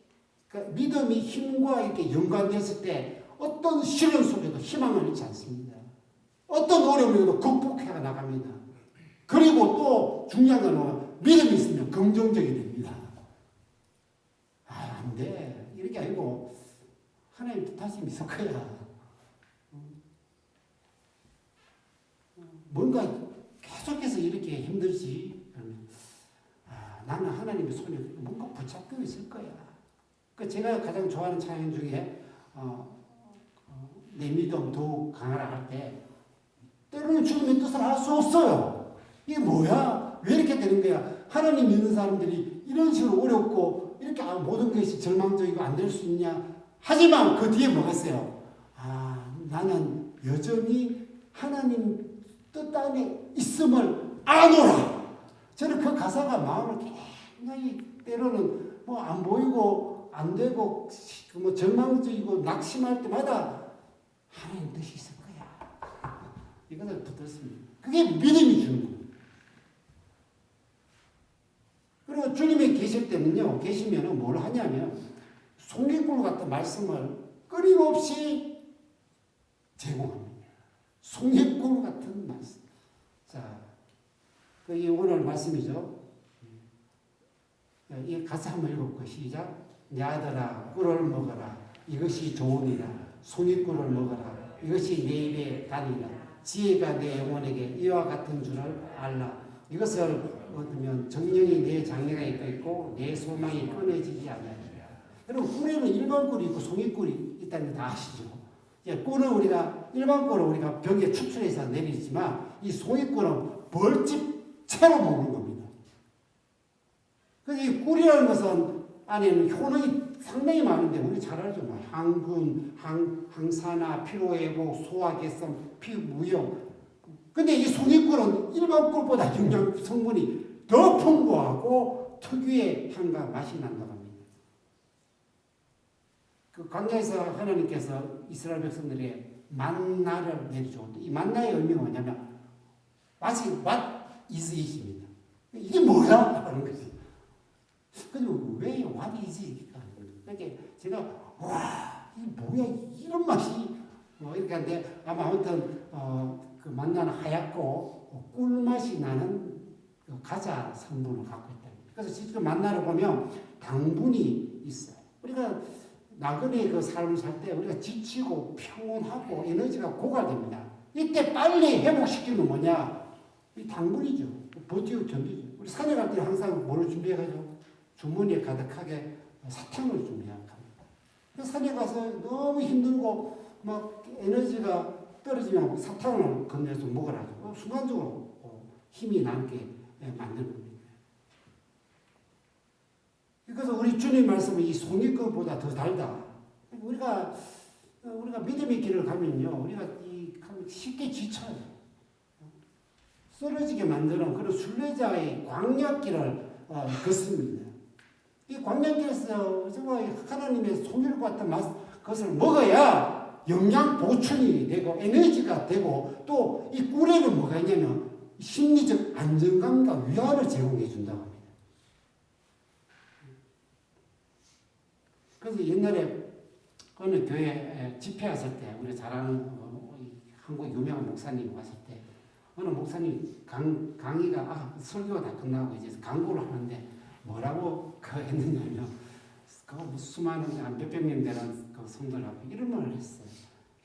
힘과 이렇게 연관됐을 때 어떤 시련 속에도 희망을 잃지 않습니다. 어떤 어려움에도 극복해 나갑니다. 그리고 또 중요한 건 믿음이 있으면 긍정적이 됩니다. 안 돼. 이렇게 아니고 하나님 뜻하심이 있을 거야. 뭔가 계속해서 이렇게 힘들지. 나는 하나님의 손에 뭔가 붙잡혀 있을 거야. 제가 가장 좋아하는 찬양 중에 내 믿음 더욱 강하라 할 때 때로는 주님의 뜻을 알 수 없어요. 이게 뭐야? 왜 이렇게 되는 거야? 하나님 믿는 사람들이 이런 식으로 어렵고 이렇게 모든 것이 절망적이고 안 될 수 있냐? 하지만 그 뒤에 뭐가 있어요? 나는 여전히 하나님 뜻 안에 있음을 아노라. 저는 그 가사가 마음을 굉장히 때로는 안 보이고 안 되고 절망적이고 낙심할 때마다 하나님 뜻이 있을 거야. 이것을 붙들습니다. 그게 믿음이 주는 거예요. 그리고 주님이 계실 때는요, 계시면은 뭘 하냐면 송깃불 같은 말씀을 끊임없이 제공합니다. 송깃불 같은 말씀. 자, 이 오늘 말씀이죠. 이 가사 한번 읽어볼까요? 시작. 내 아들아, 꿀을 먹어라. 이것이 좋으니라. 송이꿀을 먹어라. 이것이 내 입에 다니라. 지혜가 내 영혼에게 이와 같은 줄을 알라. 이것을 얻으면 정령이 내 장래가 있고 내 소망이 끊어지지 않으리라. 여러분 꿀에는 일반 꿀이 있고 송이꿀이 있다는 거 다 아시죠? 꿀은 우리가 일반 꿀은 우리가 벽에 추출해서 내리지만 이 송이꿀은 벌집 채로 먹는 겁니다. 그래서 이 꿀이라는 것은 안에는 효능이 상당히 많은데 우리 잘 알죠. 뭐 항균, 항산화, 피로회복, 소화 개선, 피부 무용. 근데 이 송이꿀은 일반 꿀보다 영양 성분이 더 풍부하고 특유의 향과 맛이 난다고 합니다. 그 광야에서 하나님께서 이스라엘 백성들에게 만나를 내려주었는데 이 만나의 의미가 뭐냐면 what is it입니다. 이게 뭐야? 하는 거지. 근데 왜 what is it? 그러니까 제가 와, 이 뭐야 이런 맛이 뭐 이렇게 하는데 아무튼 그 만나는 하얗고 꿀맛이 나는 그 가자 성분을 갖고 있다. 그래서 지금 만나를 보면 당분이 있어요. 우리가 나그네 그 삶을 살 때 우리가 지치고 평온하고 에너지가 고갈됩니다. 이때 빨리 회복시키는 뭐냐? 이 당분이죠. 버티고 견디죠. 우리 산에 갈 때 항상 뭐를 준비해가지고 주머니에 가득하게 사탕을 준비합니다. 산에 가서 너무 힘들고 막 에너지가 떨어지면 사탕을 건네서 먹으라고 순간적으로 힘이 남게 만드는 겁니다. 그래서 우리 주님 말씀은 이 송이꿀보다 더 달다. 우리가 믿음의 길을 가면요, 우리가 쉽게 지쳐요. 쓰러지게 만드는 그런 순례자의 광야길을 걷습니다. 이 광야길에서 정말 하나님의 송이를 같은 것을 먹어야 영양 보충이 되고 에너지가 되고 또 이 꿀에는 뭐가 있냐면 심리적 안정감과 위안을 제공해 준다고 합니다. 그래서 옛날에 어느 교회 집회 왔을 때 우리 잘 아는 한국 유명한 목사님 왔을 때 어느 목사님 강의가 설교가 다 끝나고 이제 강구를 하는데 뭐라고 했느냐면 그 수많은 몇백 명 되는 그 성도라고 이런 말을 했어요.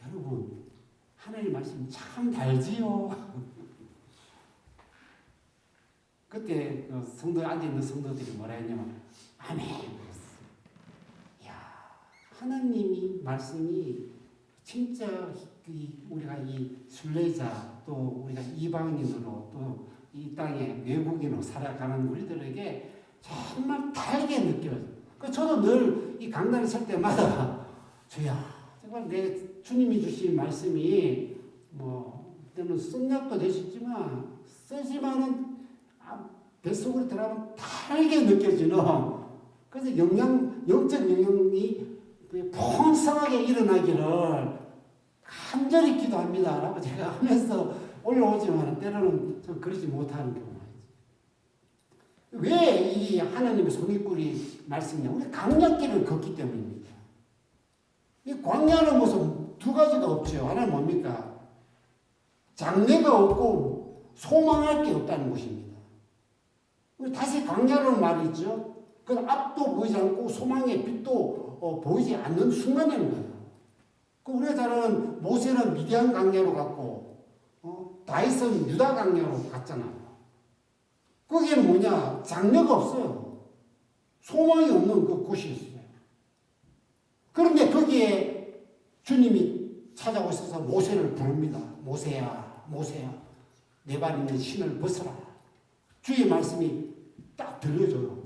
여러분 하나님 말씀 참 달지요. 그때 그 성도에 앉아있는 성도들이 뭐라 했냐면 아멘. 이야, 하나님이 말씀이 진짜 우리가 이 순례자 또 우리가 이방인으로 또 이 땅에 외국인으로 살아가는 우리들에게 정말 달게 느껴져요. 저도 늘 이 강단에 설 때마다 주야 정말 내 주님이 주신 말씀이 뭐 때는 쓴약도 되시지만 쓰지만은 뱃속으로 들어가면 달게 느껴지는 그래서 영적 영향이 풍성하게 일어나기를 간절히 기도합니다. 라고 제가 하면서 올라오지만 때로는 좀 그러지 못하는 경우가 있죠. 왜 이 하나님의 송이꿀이 말씀이냐? 우리 광야길을 걷기 때문입니다. 이 광야는 무슨 두 가지가 없죠. 하나는 뭡니까? 장래가 없고 소망할 게 없다는 것입니다. 우리 다시 광야로 말이죠. 그 앞도 보이지 않고 소망의 빛도 보이지 않는 순간인 거예요. 우리가 잘 아는 모세는 미디안 광야로 갔고 다윗은 유다 광야로 갔잖아요. 거기에는 뭐냐? 장래가 없어요. 소망이 없는 그 곳이었어요. 그런데 거기에 주님이 찾아오셔서 모세를 부릅니다. 모세야, 모세야, 내 발 있는 신을 벗어라. 주의 말씀이 딱 들려줘요.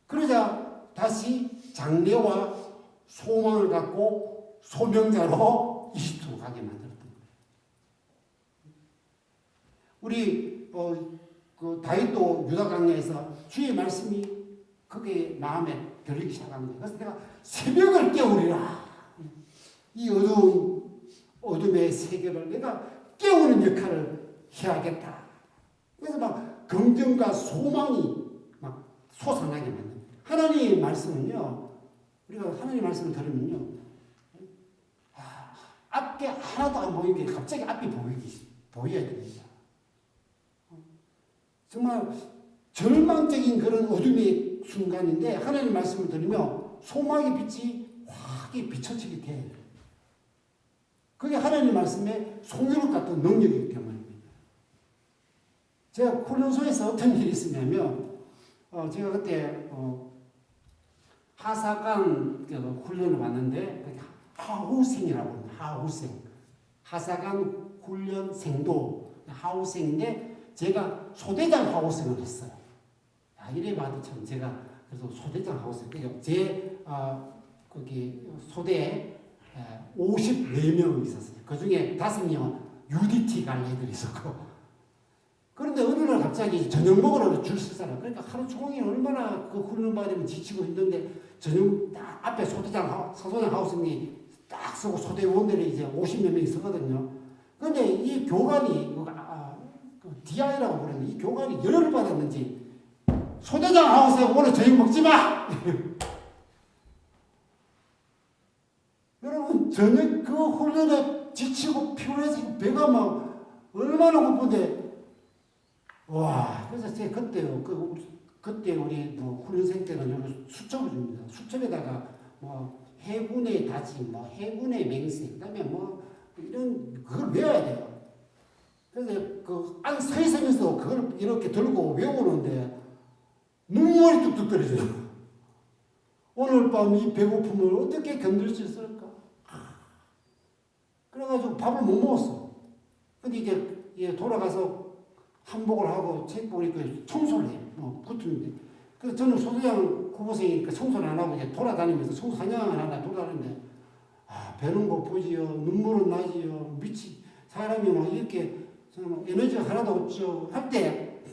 그러자 다시 장래와 소망을 갖고 소명자로 이집트로 가게 만들었던 거예요. 우리 그 다윗도 유다 광야에서 주의 말씀이 그게 마음에 들리기 시작한 거예요. 그래서 내가 새벽을 깨우리라. 이 어둠의 세계를 내가 깨우는 역할을 해야겠다. 그래서 막 긍정과 소망이 막 솟아나게 만든 거예요. 하나님의 말씀은요, 우리가 하나님의 말씀을 들으면요, 앞에 하나도 안 보이게 갑자기 앞이 보여야 됩니다. 정말 절망적인 그런 어둠의 순간인데 하나님 말씀을 들으며 소망의 빛이 확 비춰지게 돼. 그게 하나님 말씀에 송유를 같은 능력이기 때문입니다. 제가 훈련소에서 어떤 일이 있었냐면 제가 그때 하사관 훈련을 왔는데 하우생이라고 합니다. 하우생. 하사관 훈련생도 하우생인데 제가 소대장 하우생을 했어요. 이래 봐도 참 제가 그래서 소대장 하우생. 그러니까 제 거기 소대에 54명 있었어요. 그 중에 5명은 UDT 갈 애들이 있었고. 그런데 어느 날 갑자기 저녁 먹으러 줄 서잖아. 그러니까 하루 종일 얼마나 그 훈련 받으면 지치고 있는데 저녁 딱 앞에 사소장 하우스님이 딱 서고 소대원들이 이제 50몇 명이 서거든요. 그런데 이 교관이 DI라고 부르는데 이 교관이 열을 받았는지 소대장 하우스에 오늘 저녁 먹지 마! 여러분 저녁 그 훈련에 지치고 피곤해서 배가 막 얼마나 고픈데 와 그래서 제가 그때요 그때 우리 훈련생 때는 수첩을 줍니다. 수첩에다가 해군의 다짐, 해군의 맹세, 그다음에 이런 그걸 외워야 돼요. 그래서 서 있으면서 그걸 이렇게 들고 외우는데 눈물이 뚝뚝 떨어져요. 오늘 밤 이 배고픔을 어떻게 견딜 수 있을까? 그래가지고 밥을 못 먹었어. 근데 이제 돌아가서 한복을 하고 책 보니까 청소를 해요. 붙는데. 그래서 저는 소대장 후보생이니까 청소를 안 하고 이제 돌아다니면서 청소 사냥을 하나 돌아다니는데, 배는 고프지요. 눈물은 나지요. 사람이 막 이렇게 에너지가 하나도 없죠. 할 때,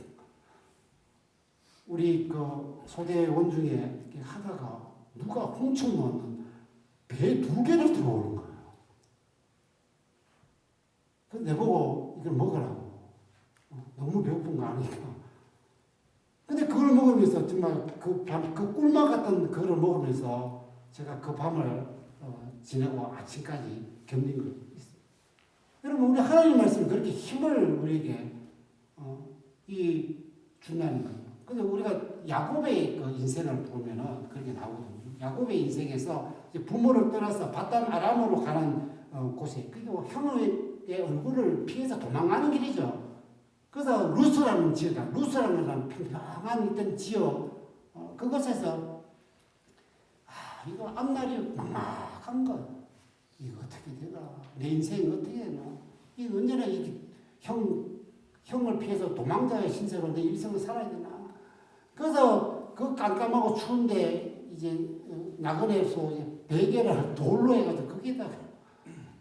우리 소대원 중에 이렇게 하다가 누가 훔쳐 놓는 배 2개를 들어오는 거예요. 그래서 내보고 이걸 먹으라고. 너무 배고픈 거 아니까. 근데 그걸 먹으면서 정말 그 꿀맛 같은 그걸 먹으면서 제가 그 밤을 지내고 아침까지 견딘 거 있어요. 여러분, 우리 하나님 말씀은 그렇게 힘을 우리에게 준다는 거예요. 근데 우리가 야곱의 인생을 보면은 그렇게 나오거든요. 야곱의 인생에서 부모를 떠나서 바단 아람으로 가는 곳에, 그리고 형의 얼굴을 피해서 도망가는 길이죠. 그래서 루스라는 지역, 루스라는 평평한 있던 지역, 그곳에서, 이거 앞날이 막막한 거. 이거 어떻게 되나? 내 인생이 어떻게 되나? 이거 언제나 형을 피해서 도망자의 신세로 내 일생을 살아야 되나? 그래서 그 깜깜하고 추운데, 이제, 나그네에서 베개를 돌로 해가지고 거기다가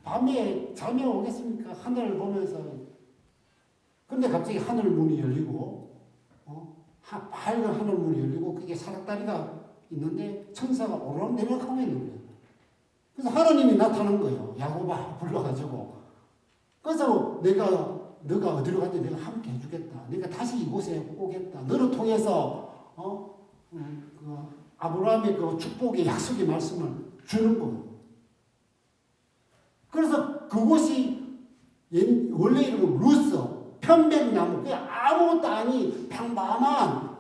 밤에 잠이 오겠습니까? 하늘을 보면서. 근데 갑자기 하늘 문이 열리고, 밝은 하늘 문이 열리고, 그게 사닥다리가 있는데 천사가 오르락내리락 있는 거예요. 그래서 하나님이 나타난 거예요. 야곱아 불러가지고. 그래서 너가 어디로 가든 내가 함께 해주겠다. 내가 다시 이곳에 오겠다. 너를 통해서 아브라함의 그 축복의 약속의 말씀을 주는 거예요. 그래서 그곳이 원래 이름은 루스, 편백나무, 그게 아무것도 아니 평범한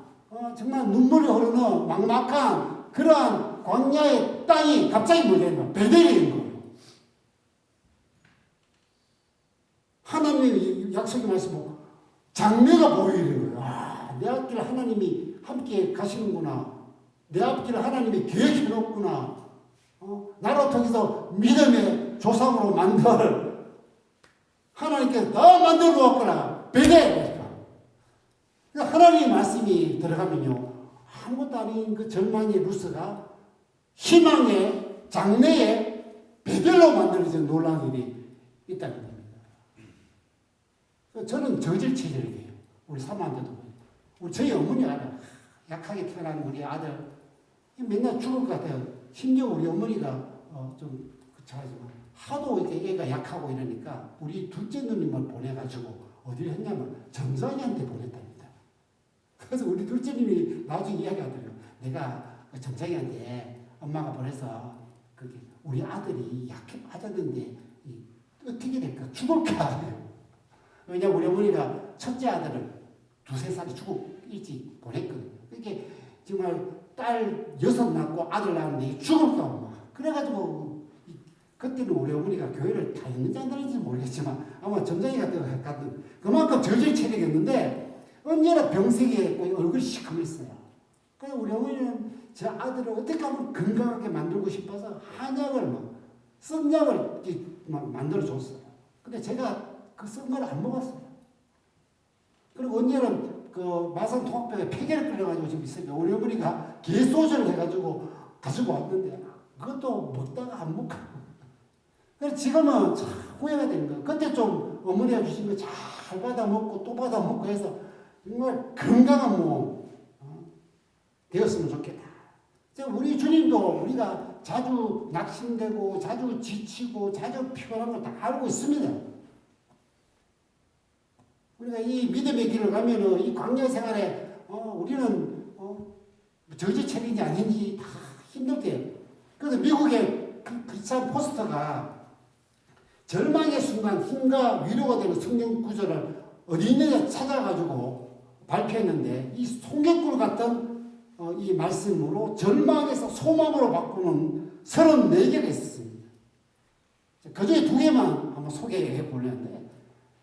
정말 눈물이 흐르는 막막한 그러한 광야의 땅이 갑자기 뭐가 되는 거예요? 베델이 되는 거예요. 하나님의 약속의 말씀은 장래가 보이는 거예요. 내 앞길 하나님이 함께 가시는구나. 내 앞길을 하나님이 계획해 놓구나. 나를 통해서 믿음의 조상으로 만들 하나님께서 다 만들어 놓았구나. 베델. 하나님의 말씀이 들어가면요, 아무것도 아닌 그 절망의 루스가 희망의 장래의 베델로 만들어진 놀라운 일이 있다는 겁니다. 저는 저질체질이에요. 우리 사모한테도. 저희 어머니가 약하게 태어난 우리 아들 맨날 죽을 것 같아요. 심지어 우리 어머니가 좀 그렇지만 하도 이렇게 애가 약하고 이러니까 우리 둘째 누님을 보내가지고 어디를 했냐면 점장이한테 보냈답니다. 그래서 우리 둘째 누님이 나중에 이야기하더래요. 내가 점장이한테 엄마가 보내서 우리 아들이 약해 빠졌는데 어떻게 될까? 죽을까? 왜냐면 우리 어머니가 첫째 아들을 2-3살에 일찍 보냈거든요. 그게 정말 딸 6 낳고 아들 낳았는데 죽을까? 그래가지고 그때는 우리 어머니가 교회를 다녔는지 안 다녔는지 모르겠지만 아마 점장이 갔던 그만큼 저질 체력이었는데 언제나 병색에 얼굴이 시커맸어요. 그래서 우리 어머니는 저 아들을 어떻게 하면 건강하게 만들고 싶어서 한약을 쓴 약을 막 만들어 줬어요. 근데 제가 그 쓴 걸 안 먹었어요. 그리고 언제는 그 마산 통합병에 폐결을 끌려가지고 지금 있으니까 우리 어머니가 개소주를 해가지고 가지고 왔는데 그것도 먹다가 안 먹고. 그래서 지금은 참 후회가 되는 거예요. 그때 좀 어머니가 주신 거 잘 받아 먹고 또 받아 먹고 해서 정말 건강한 몸 되었으면 좋겠다. 우리 주님도 우리가 자주 낙심되고 자주 지치고 자주 피곤한 걸 다 알고 있습니다. 우리가 이 믿음의 길을 가면은 이 광야 생활에 우리는 저지체인지 아닌지 다 힘들대요. 그래서 미국의 크리스찬 포스터가 절망의 순간 힘과 위로가 되는 성경 구절을 어디 있느냐 찾아가지고 발표했는데 이 송개꿀 같은 이 말씀으로 절망에서 소망으로 바꾸는 34개가 있었습니다. 그중에 2개만 한번 소개해 보려는데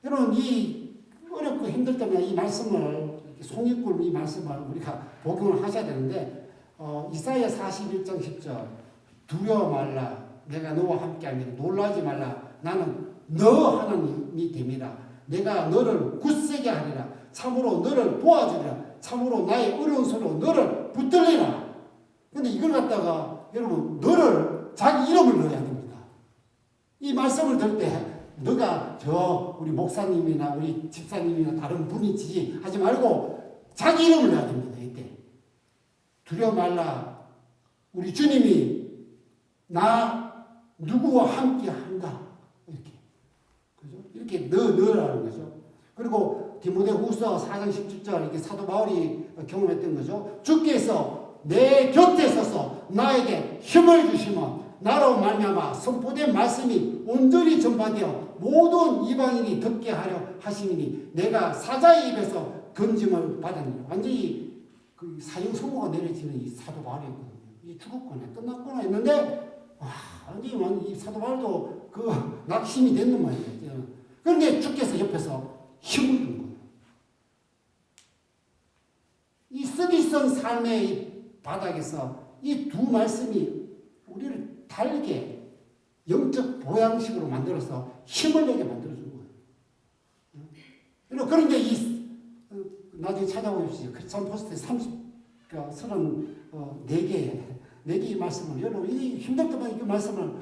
여러분 이 어렵고 힘들 때면 이 말씀을 송이꿀 이 말씀을 우리가 복용을 하셔야 되는데 이사야 41장 10절 두려워 말라 내가 너와 함께하니 놀라지 말라 나는 너 하나님이 됨이라 내가 너를 굳세게 하리라 참으로 너를 도와주리라 참으로 나의 어려운 손으로 너를 붙들리라. 근데 이걸 갖다가 여러분 너를 자기 이름을 넣어야 됩니다. 이 말씀을 들 때 너가 우리 목사님이나 우리 집사님이나 다른 분이지 하지 말고 자기 이름을 넣어야 됩니다. 이때 두려워 말라 우리 주님이 나 누구와 함께 한다 이렇게 그죠? 이렇게 넣으라는 거죠. 그리고 디모데후서 4장 17절 이렇게 사도 바울이 경험했던 거죠. 주께서 내 곁에 서서 나에게 힘을 주시면 나로 말미암아 선포된 말씀이 온전히 전파되어 모든 이방인이 듣게 하려 하시니 내가 사자의 입에서 건짐을 받았느니라. 완전히 그 사형 선고가 내려지는 이 사도 바울이었거든요. 이 죽었거나 끝났거나 했는데 완전히 이 사도 바울도 그 낙심이 됐는 말이에요. 그런데 주께서 옆에서 힘을 준 거예요. 이 쓰디쓴 삶의 이 바닥에서 이 두 말씀이 우리를 달게 영적 보양식으로 만들어서 힘을 내게 만들어준 거예요. 그런데 나중에 찾아보십시오. 크리스찬 포스트에 34개의 말씀을 여러분 이 힘들 때마다 이 말씀을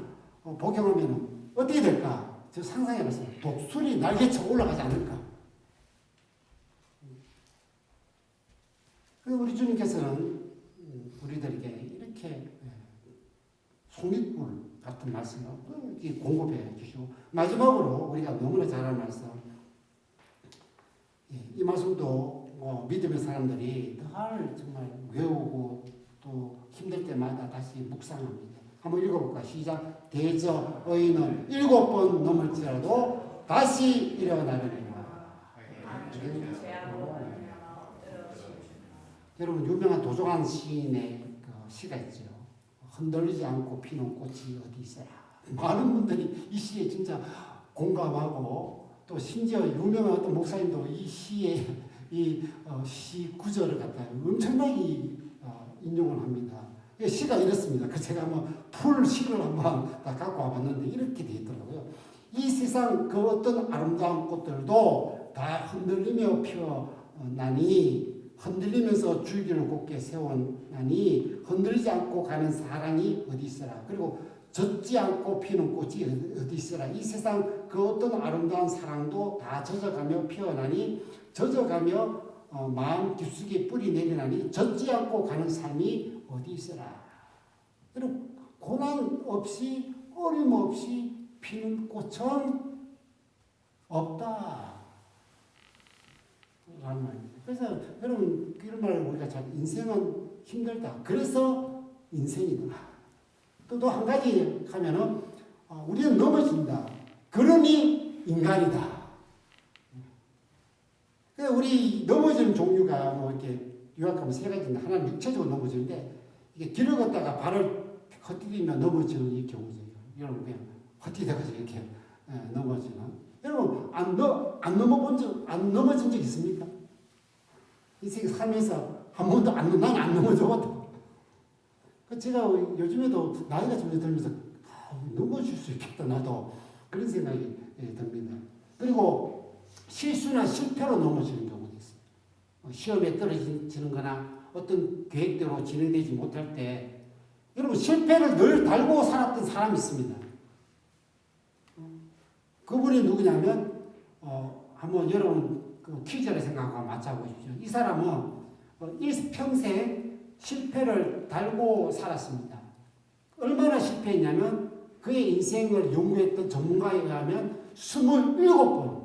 복용하면 어떻게 될까? 저 상상해봤어요. 독수리 날개쳐 올라가지 않을까? 우리 주님께서는 우리들에게 이렇게 송이꿀 같은 말씀을 공급해 주시고 마지막으로 우리가 너무나 잘 아는 말씀 이 말씀도 믿음의 사람들이 늘 정말 외우고 또 힘들 때마다 다시 묵상합니다. 한번 읽어볼까? 시작. 대저 의인은 7번 넘을지라도 다시 일어나리라. 여러분 유명한 도종환 시인의 시가 있죠. 흔들리지 않고 피는 꽃이 어디 있어라. 많은 분들이 이 시에 진짜 공감하고 또 심지어 유명한 어떤 목사님도 이 시의 시 구절을 갖다 엄청나게 인용을 합니다. 시가 이렇습니다. 제가 풀 시를 한번 다 갖고 와봤는데 이렇게 되어 있더라고요. 이 세상 그 어떤 아름다운 꽃들도 다 흔들리며 피어나니 흔들리면서 줄기를 곱게 세워나니 흔들리지 않고 가는 사랑이 어디 있어라. 그리고 젖지 않고 피는 꽃이 어디 있어라. 이 세상 그 어떤 아름다운 사랑도 다 젖어가며 피어나니 젖어가며 마음 깊숙이 뿌리 내리나니 젖지 않고 가는 삶이 어디 있어라. 여러분 고난 없이 어려움 없이 피는 꽃은 없다. 라는 말입니다. 그래서 여러분 이런 말을 우리가 잘 인생은 힘들다. 그래서 인생이다. 또 한 가지 하면은 우리는 넘어진다. 그러니 인간이다. 그래서 우리 넘어지는 종류가 이렇게 요약하면 3가지인데 하나는 육체적으로 넘어지는데 이게 길을 걷다가 발을 헛디디면 넘어지는 이 경우죠. 여러분 그냥 헛디뎌가지고 이렇게 넘어지는. 여러분 안 넘어진 적 있습니까? 인생 살면서 한 번도 나는 안 넘어져거든. 제가 요즘에도 나이가 좀 들면서 넘어질 수 있겠다 나도 그런 생각이 듭니다. 그리고 실수나 실패로 넘어지는 경우도 있어요. 시험에 떨어지는 거나 어떤 계획대로 진행되지 못할 때 여러분 실패를 늘 달고 살았던 사람이 있습니다. 그분이 누구냐면 한번 여러분 그 퀴즈를 생각하고 맞춰보십시오. 이 사람은 일평생 실패를 달고 살았습니다. 얼마나 실패했냐면 그의 인생을 연구했던 전문가에 의하면 27번.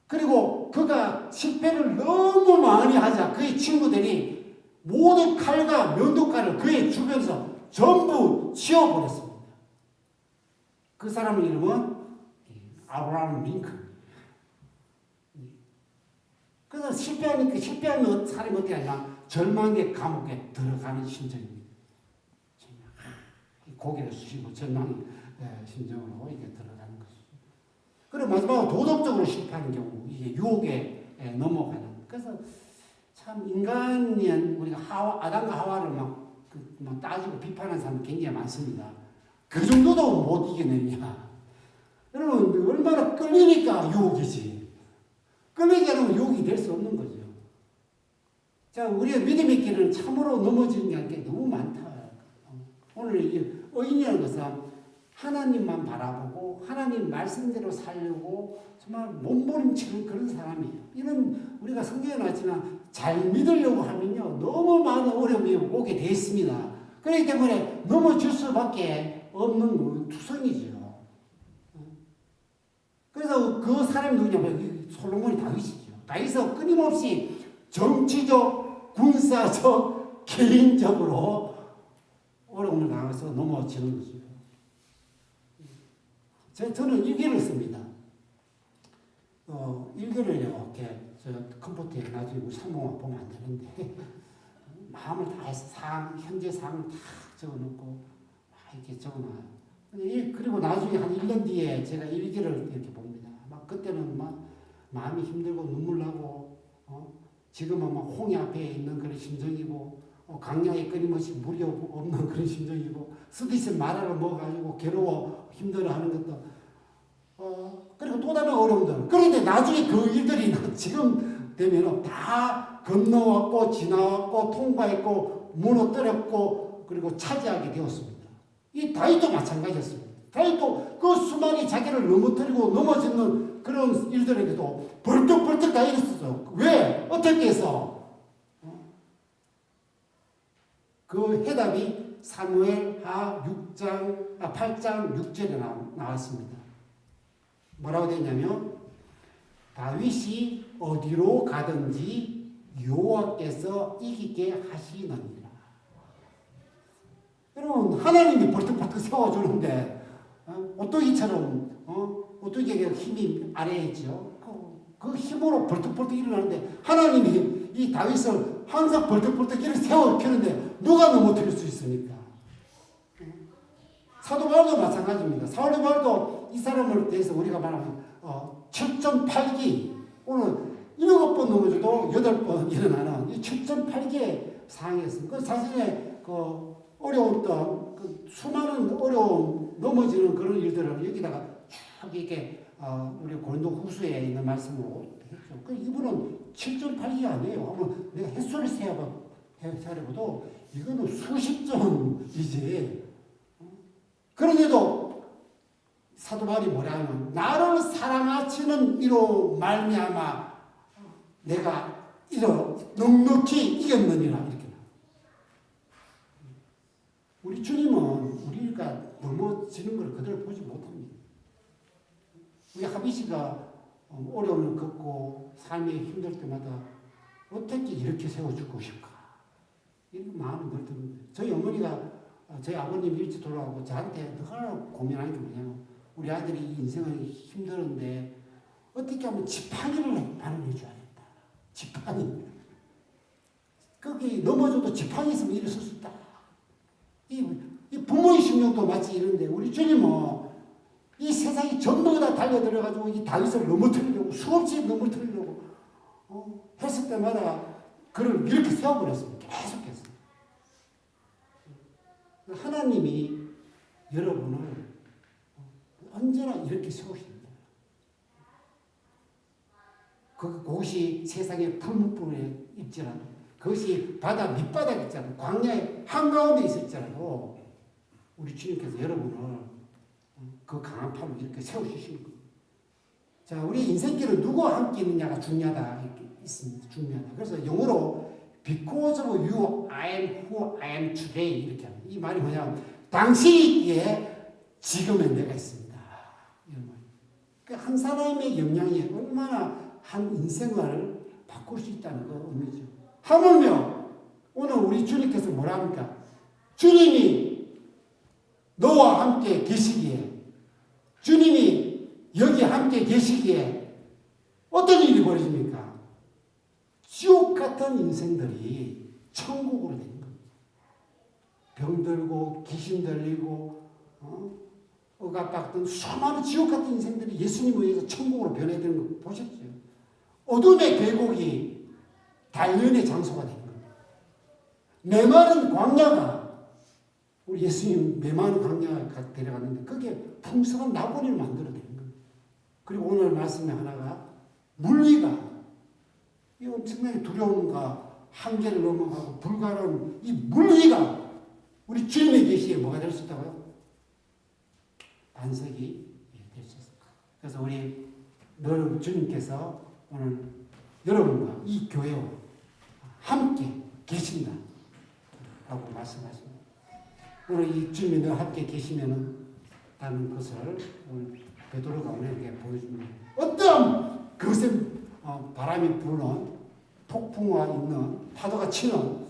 그리고 그가 실패를 너무 많이 하자 그의 친구들이 모든 칼과 면도칼을 그의 주변에서 전부 치워버렸습니다. 그 사람 이름은 아브라함 링컨. 그래서 실패하면 사람이 어떻게 하냐 절망의 감옥에 들어가는 심정입니다. 고개를 숙이고 절망의 심정으로 이게 들어가는 것이죠. 그리고 마지막으로 도덕적으로 실패하는 경우 이게 유혹에 넘어가는. 그래서 참 인간이 우리가 아담과 하와를 막 따지고 비판하는 사람 굉장히 많습니다. 그 정도도 못 이겨내냐. 여러분 얼마나 끌리니까 유혹이지. 끌리지 않으면 유혹이 될 수 없는 거죠. 자, 우리의 믿음의 길은 참으로 넘어지는 게 너무 많다. 오늘 이 의인이라는 것은 하나님만 바라보고 하나님 말씀대로 살려고 정말 몸부림치는 그런 사람이에요. 이런 우리가 성경에 나왔지만 잘 믿으려고 하면요 너무 많은 어려움이 오게 돼 있습니다. 그렇기 때문에 넘어질 수밖에 없는 투성이죠. 그래서 그 사람이 누구냐면 솔로몬이 다윗이죠. 다윗은 끊임없이 정치적, 군사적, 개인적으로 어려움을 당해서 넘어지는 거죠. 저는 일기를 씁니다. 일기를 이렇게 저 컴퓨터에 나중에 우리 상봉만 보면 안 되는데 마음을 다해서 현재 상황을 다 적어놓고 이렇게 적어놔요. 그리고 나중에 한 1년 뒤에 제가 일기를 이렇게 봅니다. 막 그때는 막 마음이 힘들고 눈물 나고 지금은 막 홍해 앞에 있는 그런 심정이고 강량에 끊임없이 물이 없는 그런 심정이고 스디스 마라를 먹어가지고 괴로워 힘들어하는 것도 그리고 또 다른 어려움들. 그런데 나중에 그 일들이 지금 되면 다 건너왔고 지나왔고 통과했고 무너뜨렸고 그리고 차지하게 되었습니다. 이 다윗도 마찬가지였습니다. 다윗도 그 수많이 자기를 넘어뜨리고 넘어지는 그런 일들에게도 벌떡벌떡 다 일었었어요. 왜? 어떻게 해서? 그 해답이 사무엘하 8장 6절에 나왔습니다. 뭐라고 되냐면 다윗이 어디로 가든지 여호와께서 이기게 하시느니라. 여러분 하나님이 벌떡벌떡 세워주는데 오뚜기처럼 오뚜기에게 힘이 아래에 있죠. 그 힘으로 벌떡벌떡 일어나는데 하나님이 이 다윗을 항상 벌떡벌떡 이렇게 세워주는데 누가 넘어뜨릴 수 있습니까? 사도 바울도 마찬가지입니다. 사도 바울도 이 사람을 대해서 우리가 말하면 7.8기 오늘 7번 넘어져도 8번 일어나는 이 7.8기의 상황이었습니다. 그 자신의 그 어려웠던 그 수많은 어려움 넘어지는 그런 일들을 여기다가 쭉 이렇게 우리 고린도 후서에 있는 말씀으로 했죠. 그 이분은 7.8기 아니에요. 한번 내가 횟수를 세어봐도 이거는 수십 점이지. 그런데도 사도 바울이 뭐라 하면 나를 사랑하시는 이로 말미암아 내가 이로 넉넉히 이겼느니라 이렇게. 우리 주님은 우리가 넘어지는 걸 그대로 보지 못합니다. 우리 하비 씨가 어려움을 겪고 삶이 힘들 때마다 어떻게 이렇게 세워줄 것일까 이런 마음이 늘 듭니다. 저희 어머니가 저희 아버님 일찍 돌아가고 저한테 늘 고민하는 게 뭐냐면 우리 아들이 인생을 힘들었는데 어떻게 하면 지팡이를 마련해줘야겠다. 지팡이. 거기 넘어져도 지팡이 있으면 일어설 수 있다. 이 부모의 심령도 마치 이런데 우리 주님은 이 세상이 전부 다 달려들어가지고 이 다윗을 넘어뜨리려고 수없이 넘어뜨리려고 했을 때마다 그를 이렇게 세워버렸습니다. 계속해서. 하나님이 여러분을 언제나 이렇게 세우십니다. 그곳이 세상의 풀무불에 있지라도 그것이 바다 밑바닥에 있잖아요. 광야의 한가운데 있을지라도 우리 주님께서 여러분을 그 강한 팔로 이렇게 세우시는 거예요. 자, 우리 인생길은 누구와 함께 있느냐가 중요하다. 이렇게 있습니다. 중요하다. 그래서 영어로 because of you I am who I am today 이렇게 합니다. 이 말이 뭐냐면 당시에 지금의 내가 있습니다. 이런 말. 그러니까 한 사람의 영향이 얼마나 한 인생을 바꿀 수 있다는 거 의미죠. 하물며 오늘 우리 주님께서 뭐라 합니까? 주님이 너와 함께 계시기에 주님이 여기 함께 계시기에 어떤 일이 벌어집니까? 지옥 같은 인생들이 천국으로 되는 겁니다. 병들고 귀신 들리고 억압받던 수많은 지옥 같은 인생들이 예수님에 의해서 천국으로 변해되는 거 보셨죠? 어둠의 계곡이 단련의 장소가 되는 겁니다. 메마른 광야가 우리 예수님 메마른 광야가 데려갔는데 그게 풍성한 나무를 만들어내는 거예요. 그리고 오늘 말씀의 하나가 물위가 이 엄청나게 두려움과 한계를 넘어가고 불가능한 이 물위가 우리 주님의 계시에 뭐가 될 수 있다고요? 반석이 될 수 있습니다. 그래서 우리 주님께서 오늘 여러분과 이 교회와 함께 계신다 라고 말씀하십니다. 오늘 이 주님이 너 함께 계시면은 라는 것을 오늘 베드로가 우리에게 보여줍니다. 어떤 그것에 바람이 부는 폭풍과 있는 파도가 치는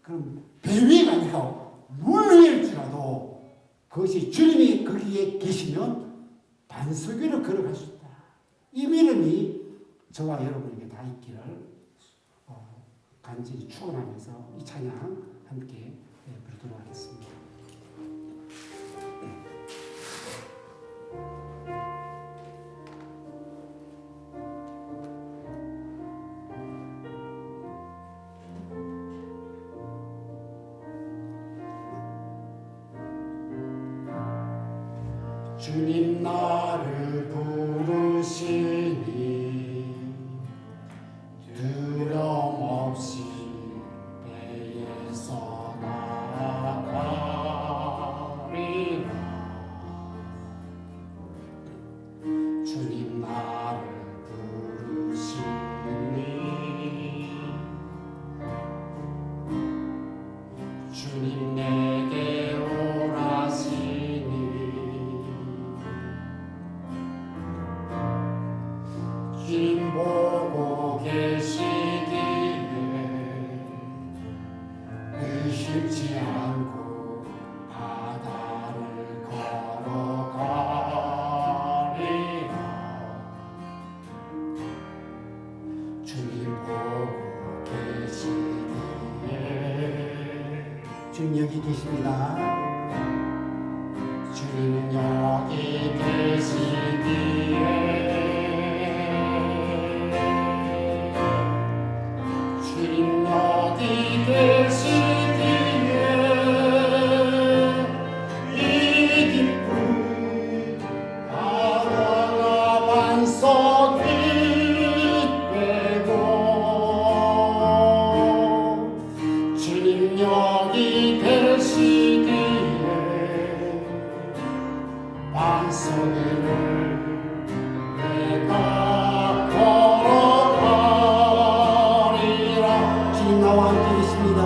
그런 배 위가 아니라 물 위일지라도 그것이 주님이 거기에 계시면 반석 위로 걸어갈 수 있다. 이 믿음이 저와 여러분에게 다 있기를 간절히 축원하면서 이 찬양 함께 부르도록 하겠습니다. 주님 나를 부르시니 두려움 없이 배에서 나아가리라. 주님 나를 부르시니 주님 내게 오라시니 주님 보고 계시기에 의심치 않고 바다를 걸어가리라. 주님 보고 계시기에 주님 여기 계십니다. 주님 여기 계시기에 주님 여기 계시기에 이 기쁨 바다가 반석이 되고 주님 여기 계시기에 반석 위를 내가 나와 함께 계십니다.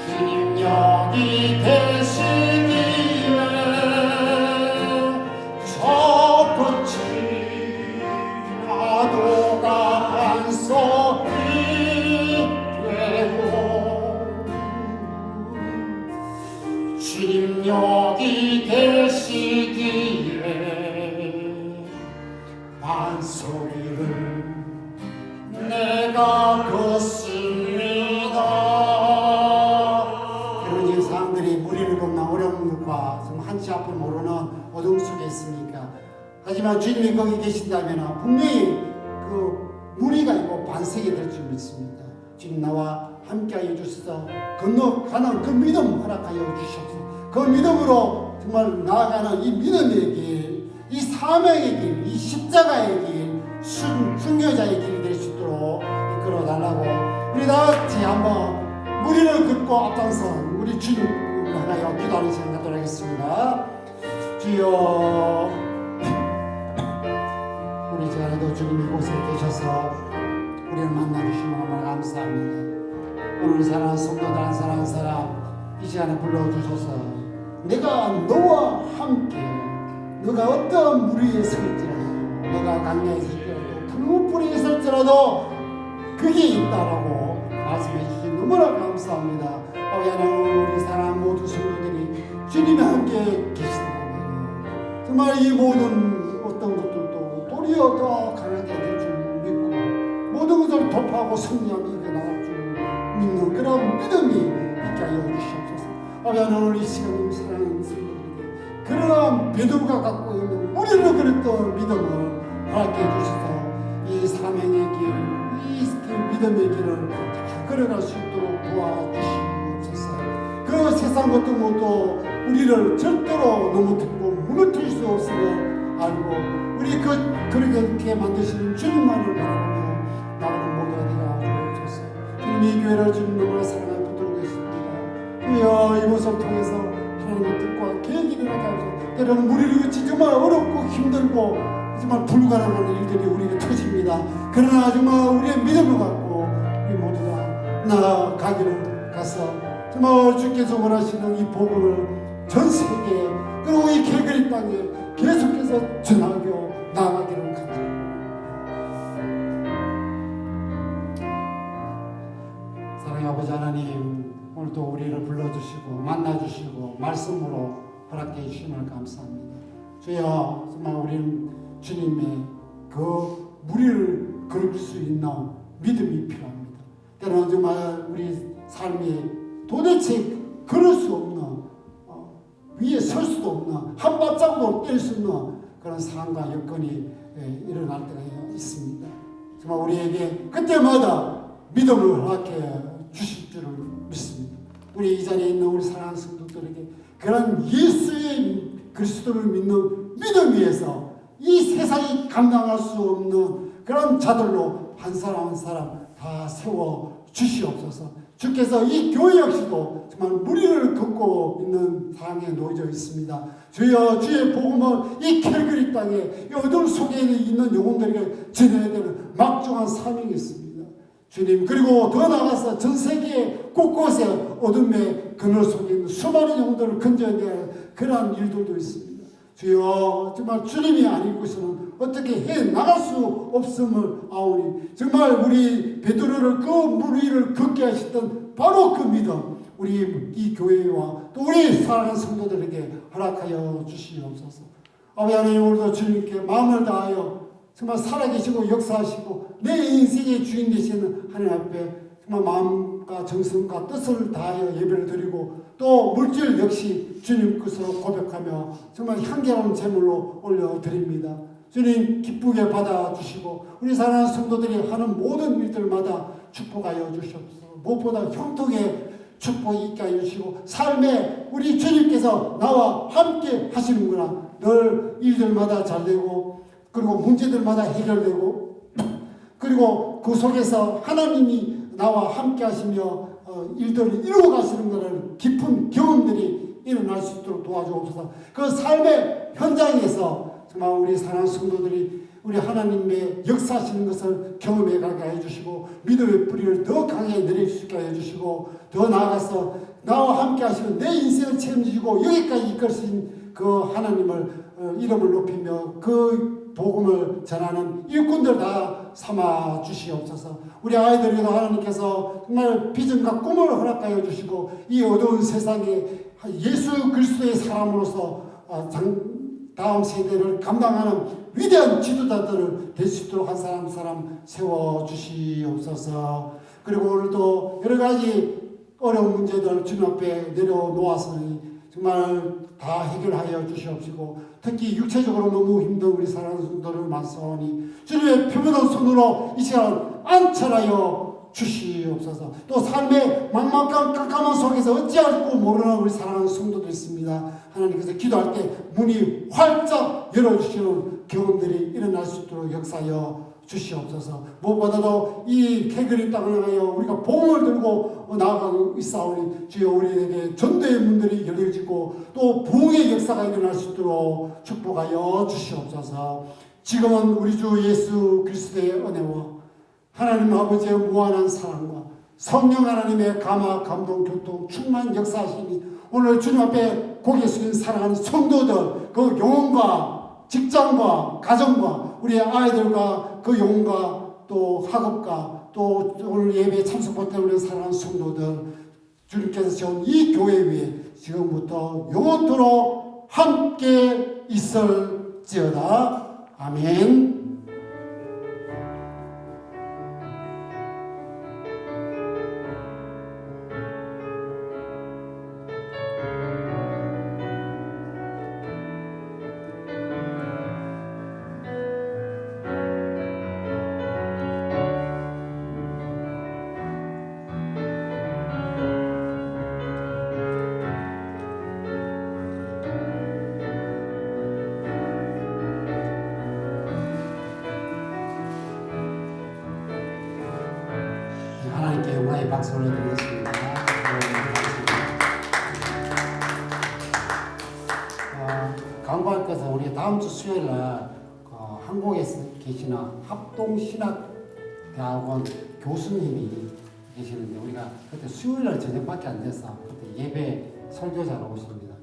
주님 여기 계시기에 저 끝이 파도가 반석이 되고 주님 여기 계시기에 반석 위를 내가 걷습니다. 앞을 모르는 어둠 속에 있으니까. 하지만 주님이 거기 계신다면 분명히 그 무리가 있고 반석이 될 줄 믿습니다. 주님 나와 함께하여 주셔서 건너가는 그 믿음 허락하여 주시옵소서. 그 믿음으로 정말 나아가는 이 믿음의 길, 이 사명의 길, 이 십자가의 길, 순교자의 길이 될 수 있도록 이끌어 달라고 우리 다 같이 한번 무리를 긋고 앞장선 우리 주님을 향하여 기도하는 시간 갖도록 하겠습니다. 주여, 우리 시간에도 주님 이곳에 계셔서 우리를 만나주시면 너무 감사합니다. 오늘 사랑하는 성도들 한 사람 한 사람 이 시간에 불러주셔서 내가 너와 함께 너가 어떤 무리에 설지라도 너가 강야에 설지라도 풀무불에 있을지라도 그게 있다라고 말씀해 주신 너무나 감사합니다. 아버지 하나님 우리 사랑하는 모든 성도들이 주님이 함께 계신다면 정말 이 모든 어떤 것들도 도리어 더 강하게 될 줄 믿고 모든 것을 돌파하고 승리하며 이겨나갈 줄 믿는 그런 믿음이 있게 하여 주시옵소서. 아버지 하나님 이 시간에 사랑하는 성도들에게 그러한 베드로가 갖고 있는 우리를 그랬던 믿음을 허락해 주셔서 이 사명의 길, 이 믿음의 길을 잘 걸어갈 수 있도록 도와주시옵소서. 그 세상 어떤 것도 우리를 절대로 넘어뜨리고 무너뜨릴 수 없음을 알고 우리 그렇게 만드시는 주님만을 바라보며 나가는 모두가 되게 하옵소서. 주님 이 교회를 주님 너무나 사랑하는 분들로 계십니다. 주여 이것을 통해서 하나님의 뜻과 계획이 일어나게 하옵소서. 때로는 우리를 그치 정말 어렵고 힘들고 정말 불가능한 일들이 우리에게 터집니다. 그러나 정말 우리의 믿음을 갖고 우리 모두가 나아가기를 가서 정말 주께서 원하시는 이 복음을 전 세계에 그리고 이 길거리 땅에 계속해서 전하고 나아가기를 간절히 사랑의 아버지 하나님 오늘도 우리를 불러주시고 만나주시고 말씀으로 허락해 주심을 감사합니다. 주여 정말 우리는 주님의 그 무리를 걸을 수 있는 믿음이 필요합니다. 때로는 정말 우리 삶이 도대체 걸을 수 없는 위에 설 수도 없는 한 발자국도 뗄 수 없는 그런 상황과 여건이 일어날 때가 있습니다. 정말 우리에게 그때마다 믿음을 허락해 주실 줄을 믿습니다. 우리 이 자리에 있는 우리 사랑하는 성도들에게 그런 예수의 그리스도를 믿는 믿음 위에서 이 세상이 감당할 수 없는 그런 자들로 한 사람 한 사람 다 세워 주시옵소서. 주께서 이 교회 역시도 정말 무리를 걷고 있는 상황에 놓여져 있습니다. 주여 주의 복음을 이 캘거리 땅에 이 어둠 속에 있는 영혼들에게 전해야 되는 막중한 사명이 있습니다. 주님 그리고 더 나아가서 전 세계 곳곳에 어둠의 그늘 속에 있는 수많은 영혼들을 건져야 될 그러한 일들도 있습니다. 주여 정말 주님이 아니고서는 어떻게 해 나갈 수 없음을 아오니 정말 우리 베드로를 그 무리를 걷게 하셨던 바로 그 믿음 우리 이 교회와 또 우리 사랑하는 성도들에게 허락하여 주시옵소서. 아버지 하나님 오늘도 주님께 마음을 다하여 정말 살아계시고 역사하시고 내 인생의 주인 되시는 하나님 앞에 정말 마음과 정성과 뜻을 다하여 예배를 드리고 또 물질 역시 주님 것으로 고백하며 정말 향기로운 제물로 올려드립니다. 주님 기쁘게 받아주시고 우리 사랑하는 성도들이 하는 모든 일들마다 축복하여 주시옵소서. 무엇보다 형통의 축복이 있게 하여 주시고 삶에 우리 주님께서 나와 함께 하시는구나. 늘 일들마다 잘되고 그리고 문제들마다 해결되고 그리고 그 속에서 하나님이 나와 함께 하시며 일들을 이루어 가시는 것을 깊은 경험들이 일어날 수 있도록 도와주옵소서. 그 삶의 현장에서 정말 우리 사랑하는 성도들이 우리 하나님의 역사하시는 것을 경험해 가게 해주시고 믿음의 뿌리를 더 강하게 내릴 수 있게 해주시고 더 나아가서 나와 함께 하시는 내 인생을 책임지고 여기까지 이끌으신 그 하나님을 이름을 높이며 그 복음을 전하는 일꾼들 다 삼아 주시옵소서. 우리 아이들에게도 하나님께서 정말 비전과 꿈을 허락하여 주시고 이 어두운 세상에 예수 그리스도의 사람으로서 다음 세대를 감당하는 위대한 지도자들을 될 수 있도록 한 사람 한 사람 세워주시옵소서. 그리고 오늘도 여러 가지 어려운 문제들 주님 앞에 내려놓았으니 정말 다 해결하여 주시옵시고 특히 육체적으로 너무 힘든 우리 사랑하는 성도들 말씀하니 주님의 표면한 손으로 이 시간 안철하여 주시옵소서. 또 삶의 막막한 깜깜한 속에서 어찌할 줄 모르는 우리 사랑하는 성도들 있습니다. 하나님께서 기도할 때 문이 활짝 열어주시는 경험들이 일어날 수 있도록 역사하여 주시옵소서. 무엇보다도 이 개그리 땅을 향하여 우리가 복음을 들고 나아가고 있사오니 주여 우리에게 전도의 문들이 열려지고 또 부흥의 역사가 일어날 수 있도록 축복하여 주시옵소서. 지금은 우리 주 예수 그리스도의 은혜와 하나님 아버지의 무한한 사랑과 성령 하나님의 감화 감동 교통 충만 역사하시니 오늘 주님 앞에 고개 숙인 사랑하는 성도들 그 영혼과 직장과 가정과 우리의 아이들과 그 영혼과 또 학업과 또 오늘 예배에 참석 못한 우리 사랑하는 성도들 주님께서 세운 이 교회 위에 지금부터 영원토록 함께 있을지어다. 아멘. 하나님께 영광의 박수 올려드리겠습니다. 강구할 것은 우리 다음 주 수요일 날 한국에 계시는 합동신학대학원 교수님이 계시는데 우리가 그때 수요일 날 저녁밖에 안 돼서 그때 예배 설교자로 오십니다.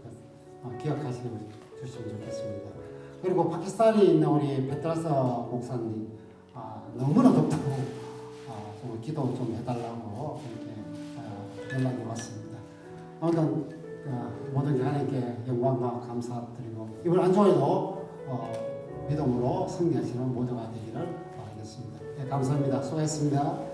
기억하시면 주시면 좋겠습니다. 그리고 파키스탄에 있는 우리 베트라스 목사님 너무나 덥다고 기도 좀 해달라고 이렇게 연락이 왔습니다. 아무튼 모든 하나님께 영광과 감사드리고 이번 한 주에도 믿음으로 승리하시는 모두가 되기를 바라겠습니다. 네, 감사합니다. 수고했습니다.